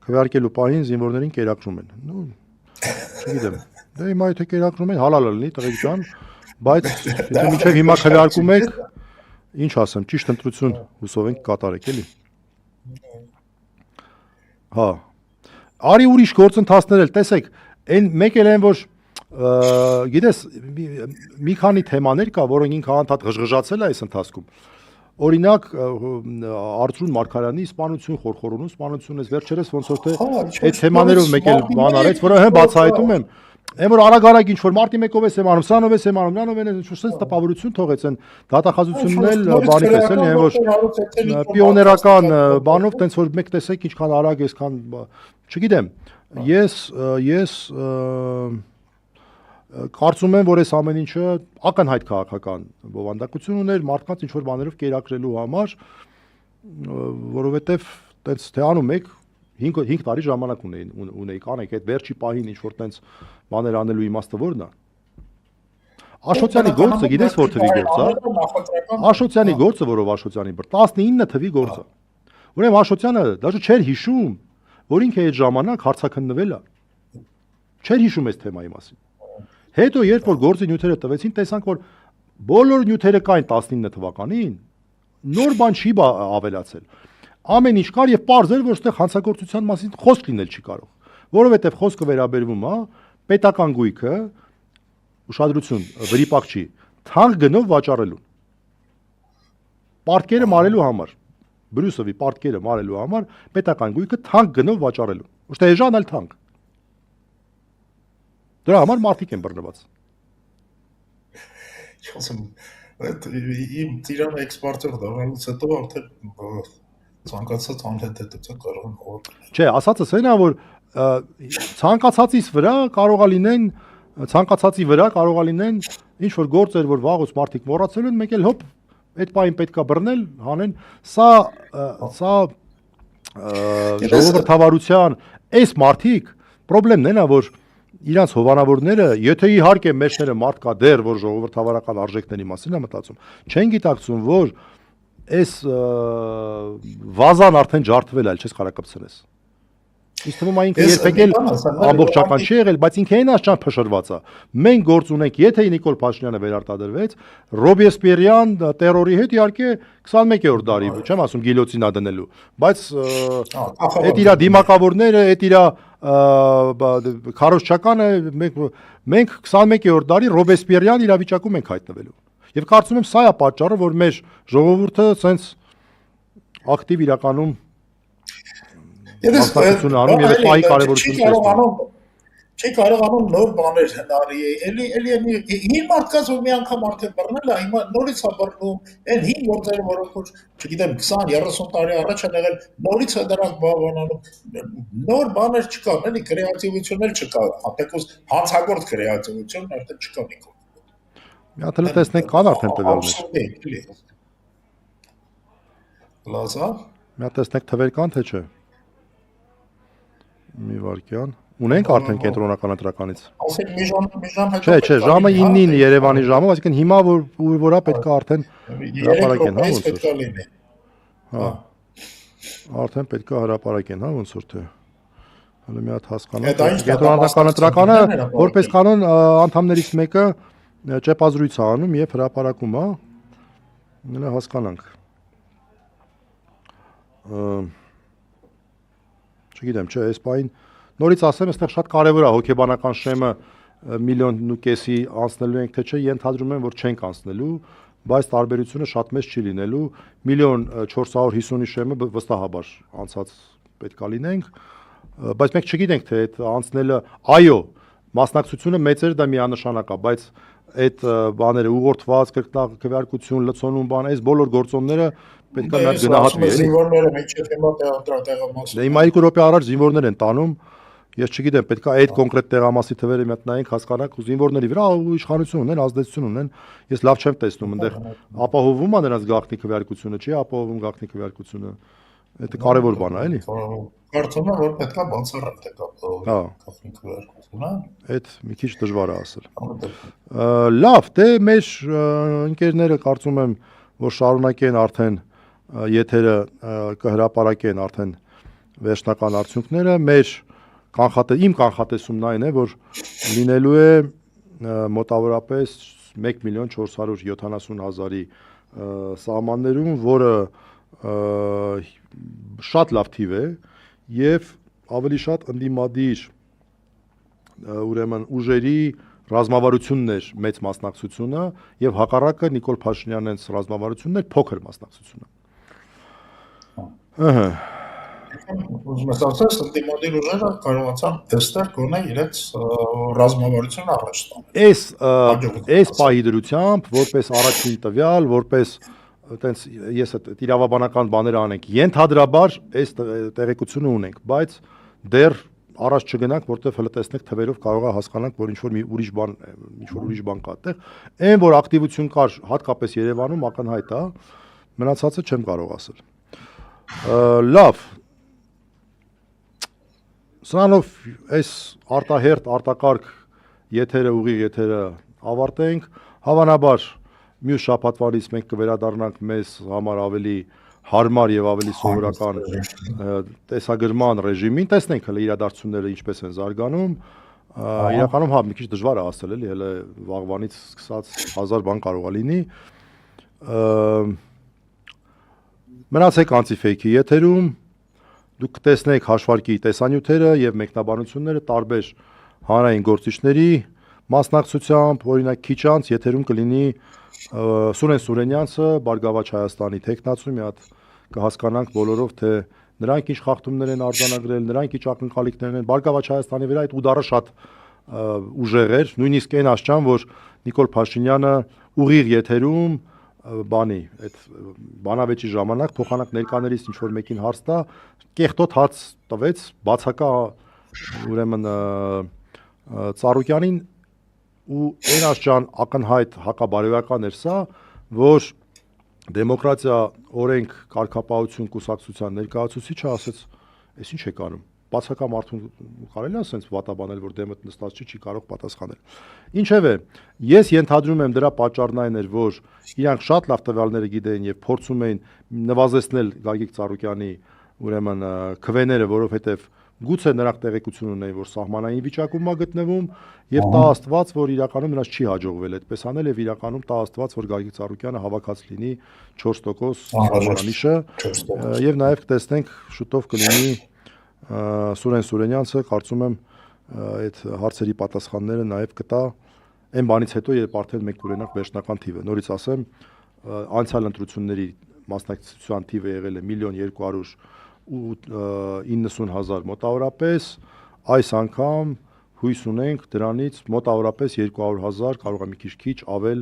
քվեարկելու պահին զինվորներին կերակրում են։ Ну, չգիտեմ։ Դե հիմա եթե կերակրում են, հալալ լինի, տղեկ ջան, բայց եթե մինչև հիմա քվեարկում եք, ինչ ասեմ, ճիշտ ընտրություն հուսով ենք կատարեք, էլի։ Հա։ Արի ուրիշ գործընթացներ էլ, տեսեք, այն մեկ էլ են, որ գիտես, մի քանի թեմաներ կա, որոնք ինքը անդադ ղժղժացել է այս ընթացքում։ Օրինակ Արծրուն Մարգարյանի սպանություն, Խորխորոնու սպանություն, այս վերջերս ոնց որ թե այդ թեմաներով մեկ էլ բան արեց, որը հենց բացահայտում եմ։ Այն որ արագ ինչ որ մարտի 1-ով եմ անում, սրանով եմ անում, նրանով են ինչ-որ տպավորություն թողեց են դատախազությունն էլ բանի պես էլի, այն որ պիոներական բանով տենց որ մեկ տեսեք ինչքան արագ էսքան, չգիտեմ, ես կարծում եմ, որ այս ամեն ինչը ակնհայտ քաղաքական բովանդակություն ուներ մարդկանց ինչ որ բաներով կերակրելու համար, որովհետև տենց թե անում եք 5 տարի ժամանակ ունեիք, անեք այդ վերջի պահին ինչ որ տենց բաներ անելու իմաստը ո՞րն է։ Աշոտյանի գործը գիտես որ թվի գործ է։ Աշոտյանի գործը, որով Աշոտյանի բր 19 թվի գործ է։ Ուրեմն Աշոտյանը դաժե չէր հիշում, որ ինքը այդ ժամանակ հարցաքննվել է։ Չէր հիշում այս թեմայի մասին։ Հետո երբ որ գործի նյութերը տվեցին, տեսանք որ բոլոր նյութերը կային 19 թվականին, նոր բան չի ավելացել։ Ամեն ինչ կար եւ պարզ էր, որ այստեղ հանցագործության մասին խոսք լինել չի կարող, որովհետեւ խոսքը վերաբերվում է պետական գույքը, ուշադրություն, վրիպակ չի, թանկ գնով վաճառելուն։ Պարտքերը մարելու համար, Բրյուսովի պարտքերը մարելու համար պետական գույքը թանկ գնով վաճառելուն։ Ուստի էժան այլ թանկ։ Դրա համար մարդիկ են բռնված։ Չասեմ, իմ ծիրանը էքսպորտեր դառնալուց հետո արդեն ցանկացած անհետեթություն կարող են հողել։ Չէ, ասածս այն է, որ ցանկացածից վրա կարող է լինեն, ցանկացածի վրա կարող է լինեն ինչ որ գործեր, որ վաղուց մարդիկ մոռացել են, մեկ էլ հոպ, այդ պահին պետքա բռնել, հանեն, սա ժողովրդավարության այս մարդիկ խնդրեմն է նա որ իրանց հովանավորները, եթե իհարկե մեջները մարդ կա դեռ, որ ժողովրդավարական արժեքների մասին է մտածում, չեն գիտակցում, որ այս վազան արդեն ջարդվել է, չես կարա կպցնես։ Իսկ թվում է ինքը երբեք էլ ամբողջական չի եղել, բայց ինքը այն աշճան փշրված է։ Մենք գործ ունենք, եթե Նիկոլ Փաշինյանը վերարտադրվեց, Ռոբեսպիերյան տերորի հետ իհարկե 21-րդ դարի, չեմ ասում գիլյոտինա դնելու, բայց այդ իր դիմակավորները, այդ իր քարոզչականը մենք 21-րդ դարի Ռոբեսպիերյան իրավիճակում ենք հայտնվելու։ Եվ կարծում եմ սա է պատճառը, որ մեր ժողովուրդը սենց ակտիվ իրականում մասնակցություն անում եւ պահի կարեւորությունը տեսնում։ Չի կարողանում նոր բաներ հնարի, էլի հին մարդկաց որ մի անգամ արդեն բռնել է, հիմա նորից է բռնում, այն հին գործերը, որոնք որ, չգիտեմ, 20-30 տարի առաջ են եղել, նորից է դրանք բավանանում, նոր բաներ չկան, էլի կրեատիվություն էլ չկա, հատեկոս հանցագործ կրեատիվություն արդեն չկա Նիկոլ։ Մի հատ էլ տեսնենք կան արդեն տվյալներ։ Լազա։ Մի հատ տեսնենք թվեր կան թե չէ։ Մի վարքյան։ Ունենք արդեն կենտրոնական ընտրականից։ Ասենք մի ժամ հետո։ Չէ, ժամը 9-ին Երևանի ժամը, այսինքն հիմա որա պետք է արդեն հրապարակեն, հա ոնց որ։ Հա։ Արդեն պետք է հրապարակեն, հա ոնց որ թե։ Հələ մի հատ հասկանանք։ Կենտրոնական ընտրականը որպես կանոն անդամներից մեկը ճեպազրույց է անում եւ հրապարակում, հա։ Նրա հասկանանք։ Չգիտեմ, չէ, այս բային նորից ասեմ, այստեղ շատ կարևոր է հոգեբանական շեմը 1.5 միլիոնի անցնելու ենք թե չէ, ենթադրում եմ, որ չենք անցնելու, բայց տարբերությունը շատ մեծ չի լինելու, 1.450.000-ի շեմը վստահաբար անցած պետք է լինենք, բայց մենք չգիտենք թե այդ անցնելը, այո, մասնակցությունը մեծեր դա միանշանակ է, բայց այդ բաները ուղղորդված քվեարկություն, լցոնում բան, այս բոլոր գործոնները պետք է նա գնահատվի։ Զինվորները միջև հիմա տեղամասը։ Դե հիմա 2 րոպե առաջ զինվորներ են տանում, ես չգիտեմ, պետք է այդ կոնկրետ տեղամասի թվերը մի հատ նայենք, հասկանանք, ու զինվորների վրա իշխանություն ունեն, ազդեցություն ունեն։ Ես լավ չեմ տեսնում այնտեղ ապահովում է նրանց գաղտնի քվեարկությունը, չի ապահովում գաղտնի քվեարկությունը։ Դա կարևոր բան է, էլի։ Կարծում եմ, որ պետք է բացառել թե գաղտնի քվեարկությունը։ Այդ մի քիչ դժվար է ասել։ Լավ, դե մեր ընկերները կարծում եմ, որ շարունակեն արդեն եթերը կհրապարակեն արդեն վերջնական արդյունքները, իմ կանխատեսումն այն է, որ լինելու է մոտավորապես 1.470.000-ի սահմաններում, որը շատ լավ թիվ է եւ ավելի շատ ընդդիմադիր ուրեմն ուժերի ռազմավարություններ մեծ մասնակցությունը եւ հակառակը Նիկոլ Փաշինյանից ռազմավարություններ փոքր մասնակցությունը։ Ահա Ուզում ես ասես, ընդդիմադիր ուժերը կարողացան այստեղ գոնե իրենց ռազմավարությունը առաջ տանել։ Այս պահի դրությամբ, որպես առաջին տվյալ, որպես այտենց ես այդ իրավաբանական բաներ անենք, ենթադրաբար այս տեղեկությունը ունենք, բայց դեռ առաջ չգնանք, որտեղ հələ տեսնենք թվերով կարող է հասկանանք, որ ինչ որ ուրիշ բան կա այդտեղ։ Այն որ ակտիվություն կար, հատկապես Երևանում ակնհայտ է, մնացածը չեմ կարող ասել։ Լավ։ Սրանով այս արտահերտ արտակարգ եթերը ուղիղ եթերը ավարտենք, հավանաբար մյուս շաբաթվանից մենք կվերադառնանք մեզ համար ավելի հարմար եւ ավելի սովորական տեսագրման ռեժիմին, տեսնենք հələ իրադարձությունները ինչպես են զարգանում, իրականում հա մի քիչ դժվար է ասել էլի, հələ վաղվանից սկսած 1000 բան կարող է լինի։ Մնացեք անտիֆեյքի եթերում, դուք կտեսնեք հաշվարկի տեսանյութերը եւ մեկնաբանությունները տարբեր հանրային գործիչների մասնակցությամբ, օրինակ քիչ անց եթերում կլինի Սուրեն Սուրենյանցը, Բարգավաճ Հայաստանի տեխնացու, մի հատ կհասկանանք բոլորով, թե նրանք ինչ խախտումներ են արձանագրել, նրանք ինչ ակնկալիքներ են, Բարգավաճ Հայաստանի վրա այդ ուդարը շատ ուժեղ էր, նույնիսկ այն աշճան, որ Նիկոլ Փաշինյանը ուղիղ եթերում բանի, այդ բանավեճի ժամանակ փոխանակ ներկաներից ինչ որ մեկին հարց տա, կեղտոտ հաց տվեց բացակա ուրեմն Ծառուկյանին ու այն աշճան ակնհայտ հակաբարոյական էր սա, որ դեմոկրատիա օրենք կարգապահություն կուսակցության ներկայացուցիչը ասեց, այս ինչ եք անում։ Բացակա մարդուն կարելի է ասենց վատաբանել, որ դեմդ նստած չի կարող պատասխանել։ Ինչևէ, ես ենթադրում եմ դրա պատճառն այն էր, որ իրանք շատ լավ տվյալները գիտեին եւ փորձում էին նվազեցնել Գագիկ Ծառուկյանի ուրեմն քվեները, որովհետեւ գուցե նրանք տեղեկություն ունեին, որ սահմանային վիճակում է գտնվում եւ տա Աստված, որ իրականում նրանց չի հաջողվել այդպես անել եւ իրականում տա Աստված, որ Գագիկ Ծառուկյանը հավաքած լինի 4% սահմանանիշը եւ նաեւ կտեսնենք շուտով կլինի Սուրեն Սուրենյանցը, կարծում եմ այդ հարցերի պատասխանները նաեւ կտա այն բանից հետո, երբ արդեն մենք կունենանք վերջնական թիվը։ Նորից ասեմ, անցյալ ընտրությունների մասնակցության թիվը եղել է 1.290.000 մոտավորապես, այս անգամ հույս ունենք դրանից մոտավորապես 200,000, կարող է մի քիչ ավել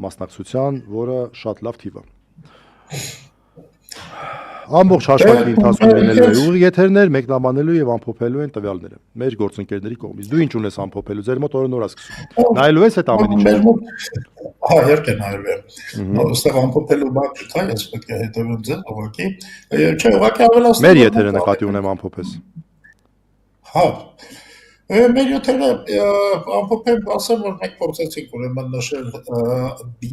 մասնակցության, որը շատ լավ թիվ է։ Ամբողջ հաշվարկի ընթացքում լինելու է ուղիղ եթերներ, մեկնաբանելու եւ ամփոփելու են տվյալները մեր գործընկերների կողմից։ Դու ինչ ունես ամփոփելու, ձեր մոտ օրը նոր է սկսում։ Նայելու ես այդ ամեն ինչը։ Հա, իհարկե նայելու եմ։ Ոստեղ ամփոփելու բան չկա, ես պետք է հետևեմ ձեզ, ուղղակի։ Չէ, ուղղակի ավելացնել։ Մեր եթերը նկատի ունեմ ամփոփես։ Հա։ Մեր եթերը ամփոփեմ, ասեմ, որ մենք փորձեցինք ուրեմն նշել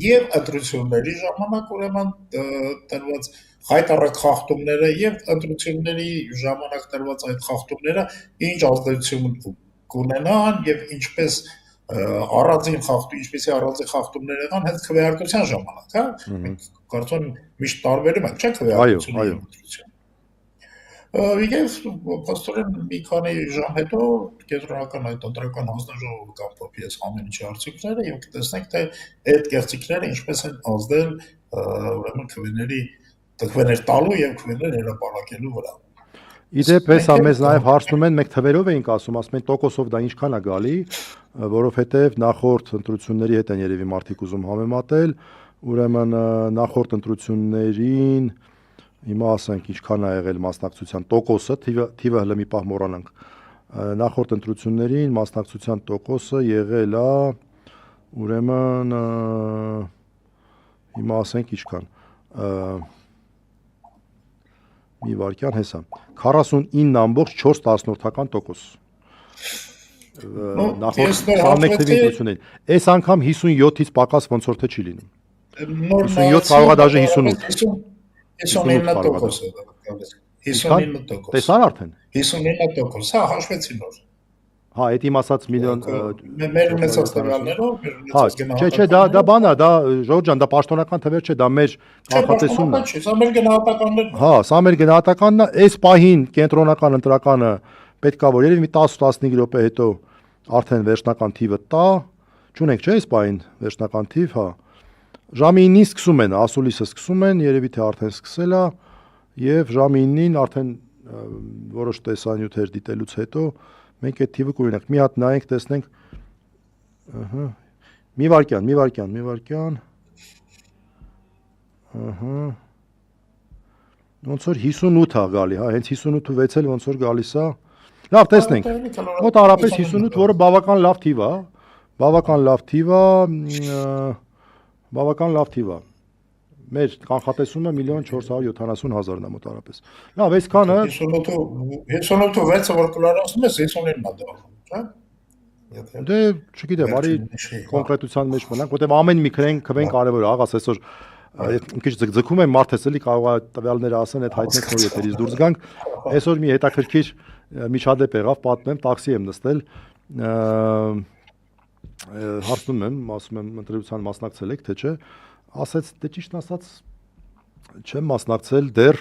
եւ ընտրությունների ժամանակ ուրեմն տրված հայտարարած խախտումները եւ ընտրությունների ժամանակ տրված այդ խախտումները ինչ ազդեցություն կունենան եւ ինչպես առանձին խախտումներ եղան հենց քվեարկության ժամանակ, հա։ Մենք կարծում եմ միշտ տարբերում ենք, չէ՞, քվեարկությունը եւ ընտրությունը։ Եվ փաստորեն մի քանի ժամ հետո կենտրոնական այդ ընտրական հանձնաժողովը կամփոփի այս ամեն ինչի արդյունքները եւ կտեսնենք թե այդ կեղծիքները ինչպես են ազդել ուրեմն քվեներ տալու եւ քվեներ հրապարակելու վրա։ Իդեպ հեսա մեզ նաև հարցնում են, մենք թվերով էինք ասում, ասում են տոկոսով դա ինչքան է գալի, որովհետև նախորդ ընտրությունների հետ են երևի մարդիկ ուզում համեմատել, ուրեմն նախորդ ընտրություններին հիմա ասենք ինչքան է եղել մասնակցության տոկոսը, թիվը հələ մի պահ մոռանանք։ Նախորդ ընտրություններին մասնակցության տոկոսը եղել է ուրեմն հիմա ասենք ինչքան մի վարքյան հեսա 49.4%։ Նախորդ 21 թվի ընտրություններին։ Այս անգամ 57-ից պակաս ոնց որ թե չի լինում։ 57 կարող է դաժե 58։ 59%։ 59%։ Տեսար արդեն։ 59%, հա, հաշվեցի նոր։ Հա, այդ իմ ասած միլիոն մեր ունեցած տվյալներով, մեր ունեցած գնահատականներով։ Չէ, դա բան է, դա Ժորժ ջան, դա պաշտոնական թվեր չէ, դա մեր կանխատեսումն է։ Սա մեր գնահատականներն են։ Հա, սա մեր գնահատականն է, այս պահին կենտրոնական ընտրականը պետքա որ երևի մի 10-15 րոպե հետո արդեն վերջնական թիվը տա, չունենք չէ՞ այս պահին վերջնական թիվ, հա։ Ժամի 9-ին սկսում են, ասուլիսը սկսում են, երևի թե արդեն սկսել է, եւ ժամի 9-ին արդեն որոշ տեսանյութեր դիտելուց հետո մենք այդ թիվը կունենանք։ Մի հատ նայենք, տեսնենք։ Ահա։ Մի վարքյան։ Ահա։ Ոնց որ 58 է գալի, հա, հենց 58-6 էլ ոնց որ գալիս է։ Լավ, տեսնենք։ Մոտավորապես 58, որը բավական լավ թիվ է, բավական լավ թիվ է։ Մեր կանխատեսումը 1.470.000-ն է մոտավորապես։ Լավ, այսքանը 58-6-ը որ կլարացնում ես 59-ն է դառնում, չէ՞։ Դե, չգիտեմ, արի կոնկրետության մեջ մնանք, որտեղ ամեն մի քվեն կարևոր է, աղաս այսօր մի քիչ ձգում եմ մարդես էլի կարող է տվյալները ասեն, այդ հայտնենք նոր եթերից դուրս գանք։ Այսօր մի հետաքրքիր միջադեպ եղավ, պատմեմ, տաքսի եմ նստել, հարցնում եմ, ասում եմ ընտրության մասնակցել եք, թե չէ, ասեց, դե ճիշտն ասած չեմ մասնակցել դեռ,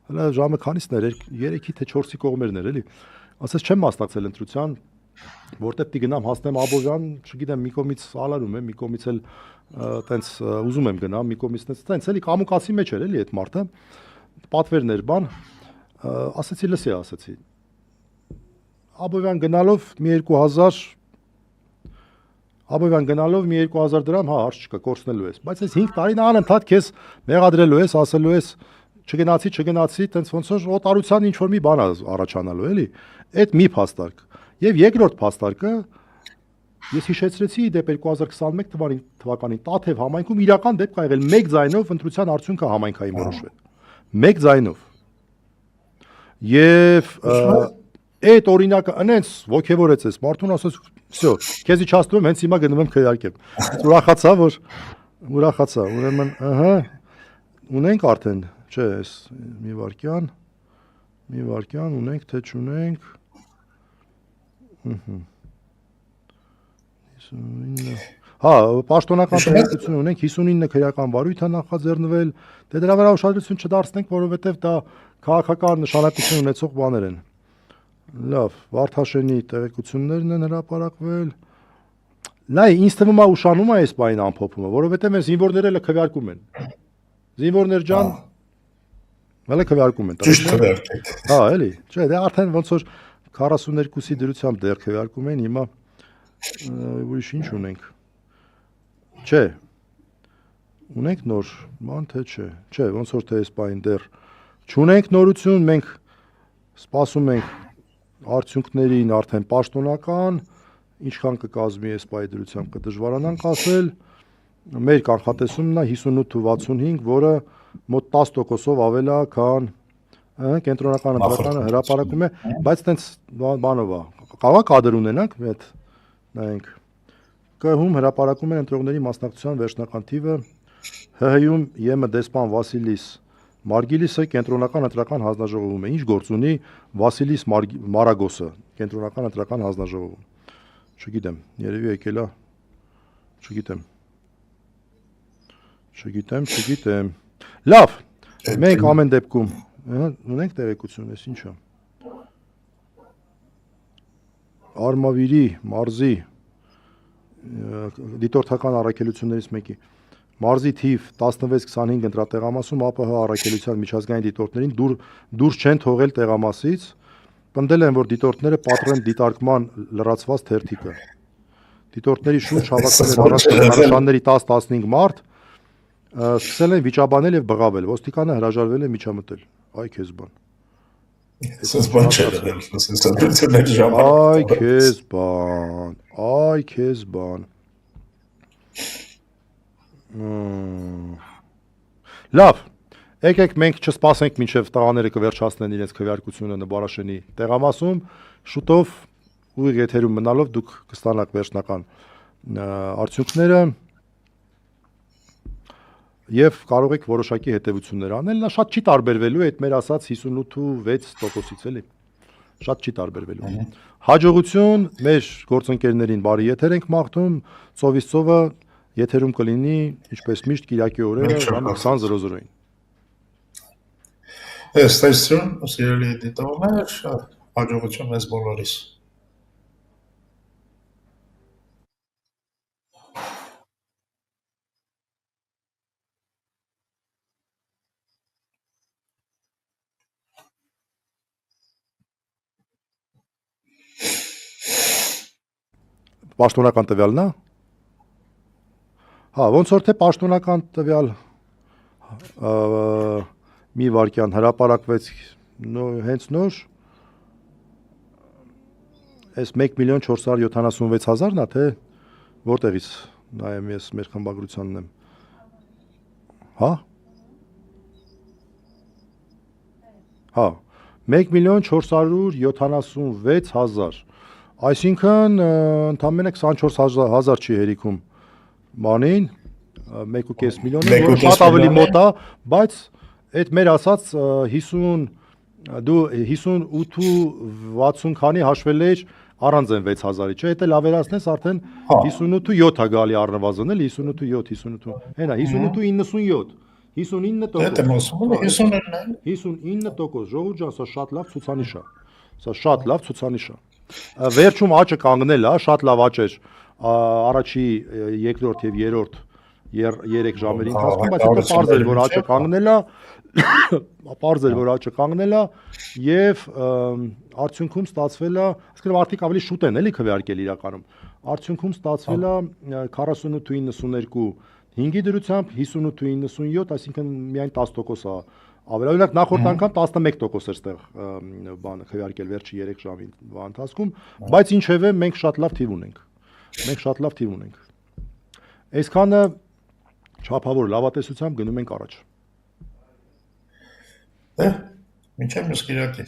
հələ ժամը քանիսն էր, 3-ի թե 4-ի կողմերն էր, էլի։ Ասեց չեմ մասնակցել ընտրության, որտեղ պիտի գնամ հասնեմ Աբովյան, չգիտեմ, մի կողմից ալարում եմ, մի կողմից էլ տենց ուզում եմ գնամ, մի կողմից տենց էլի կամուկացի մեջ էր էլի այդ մարդը, պատվերներ բան, ասեցի լսի, ասեցի։ Աբովյան գնալով մի 2000 դրամ, հա, հարց չկա, կորցնելու ես, բայց այս 5 տարին անընդհատ քեզ մեղադրելու ես, ասելու ես չգնացի, տենց ոնց որ օտարության ինչ որ մի բան առաջանալու էլի, այդ մի փաստարկ։ Եվ երկրորդ փաստարկը Ես հիշեցրեցի դեպ 2021 թվականին Տաթև համայնքում իրական դեպք ա եղել 1 ձայնով ընտրության արդյունքը համայնքային որոշվել։ 1 ձայնով։ Եվ այդ օրինակը այնց ոգևորեց էս մարդուն, ասաց, «Всё, քեզ իջացնում եմ, հենց հիմա գնում եմ քվեարկեմ»։ Ուրախացա, ուրեմն, ահա, ունենք արդեն, չէ, էս մի վարքյան ունենք, թե չունենք։ 59 Հա, պաշտոնական տեղեկություն ունենք 59 քրեական վարույթ է նախաձեռնվել, դե դրա վրա ուշադրություն չդարձնենք, որովհետև դա քաղաքական նշանակություն ունեցող բաներ են։ Լավ, Վարդաշենի տեղեկություններն են հրապարակվել։ Նայ, ինձ թվում է ուշանում է այս բային ամփոփումը, որովհետև մեր զինվորները էլ քվեարկում են։ Զինվորներ ջան, հələ քվեարկում են։ Ճիշտ քվեարկեք։ Հա, էլի։ Չէ, դե արդեն ոնց որ 42-ի դրությամբ դեռ քվեարկում են, հիմա ուրիշ ինչ ունենք։ Չէ։ Ունենք նոր, ման թե չէ։ Չէ, ոնց որ թե այս բային դեռ չունենք նորություն, մենք սպասում ենք արդյունքներին արդեն պաշտոնական, ինչքան կկազմի այս բայի դրությամբ կդժվարանանք ասել։ Մեր կանխատեսումն է 58-65, որը մոտ 10%-ով ավել է, քան կենտրոնական ընտրականը հրապարակում է, բայց տենց բանով է։ Կարող է կադր ունենանք, այդ նայենք։ ԿՀ-ում հրապարակում են ընտրողների մասնակցության վերջնական թիվը, ՀՀ-ում ԵՄ դեսպան Վասիլիս Մարգիլիսը կենտրոնական ընտրական հանձնաժողովում է։ Ինչ գործ ունի Վասիլիս Մարագոսը կենտրոնական ընտրական հանձնաժողովում։ Չգիտեմ, երևի եկել է։ Չգիտեմ։ Լավ, մենք ամեն դեպքում ունենք տեղեկություն, էս ինչ է։ Արմավիրի մարզի դիտորդական առաքելություններից մեկի մարզի թիվ 16-25 ընտրատեղամասում ԱՊՀ առաքելության միջազգային դիտորդներին դուրս չեն թողել տեղամասից, պնդել են, որ դիտորդները պատռեն դիտարկման լրացված թերթիկը։ Դիտորդների շուրջ հավաքվել են առաջնորդների 10-15 մարդ, սկսել են վիճաբանել եւ բղավել։ Ոստիկանը հրաժարվել է միջամտել։ Այ քեզ բան։ Այ քեզ բան։ Լավ, եկեք մենք չսպասենք մինչև տղաները կվերջացնեն իրենց քվեարկությունը Նբարաշենի տեղամասում, շուտով ուղիղ եթերում մնալով դուք կստանաք վերջնական արդյունքները եւ կարող եք որոշակի հետեւություններ անել, նա շատ չի տարբերվելու այդ մեր ասած 58.6%-ից էլի։ Շատ չի տարբերվելու։ Հաջողություն մեր գործընկերներին բարի եթեր ենք մաղթում, ծովից ծովը եթերում կլինի, ինչպես միշտ Կիրակի օրերը ժամը 20:00-ին։ Ստեսություն, սիրելի դիտողներ, հաջողություն մեզ բոլորիս։ Պաշտոնական տվյալն է։ Հա, ոնց որ թե պաշտոնական տվյալ մի վարքյան հրապարակվեց հենց նոր այս 1.476.000-ն է, թե որտեղից նայեմ ես մեր խմբագրությանն եմ։ Հա։ Հա, 1.476.000, այսինքն ընդամենը 24,000 չի հերիքում բանին, 1.5 միլիոնին, որը շատ ավելի մոտ է, բայց այդ մեր ասած 58.60 քանի հաշվել էր առանց այն 6000-ի, չէ, դա լավերացնես արդեն 58.7 է գալի առնվազն էլ 58.7, հենա 58.97, 59%, ժողովուրդ ջան, սա շատ լավ ցուցանիշ է, վերջում աճը կանգնել է, շատ լավ աճ էր առաջի, երկրորդ եւ երրորդ 3 ժամերի ընթացքում, բայց հետո պարզ էր, որ աճը կանգնել է եւ արդյունքում ստացվել է, այսինքն արդյոք ավելի շուտ են էլի քվեարկել իրականում։ Արդյունքում ստացվել է 48.92 5-ի դրությամբ 58.97, այսինքն միայն 10% է ավել։ Օրինակ նախորդ անգամ 11% էր ստեղ բանը քվեարկել վերջի 3 ժամի ընթացքում, բայց ինչևէ մենք շատ լավ թիվ ունենք։ Մենք շատ լավ թիմ ունենք։ Այսքանը չափավոր լավատեսությամբ գնում ենք առաջ։ Դե, մինչև մյուս կիրակի։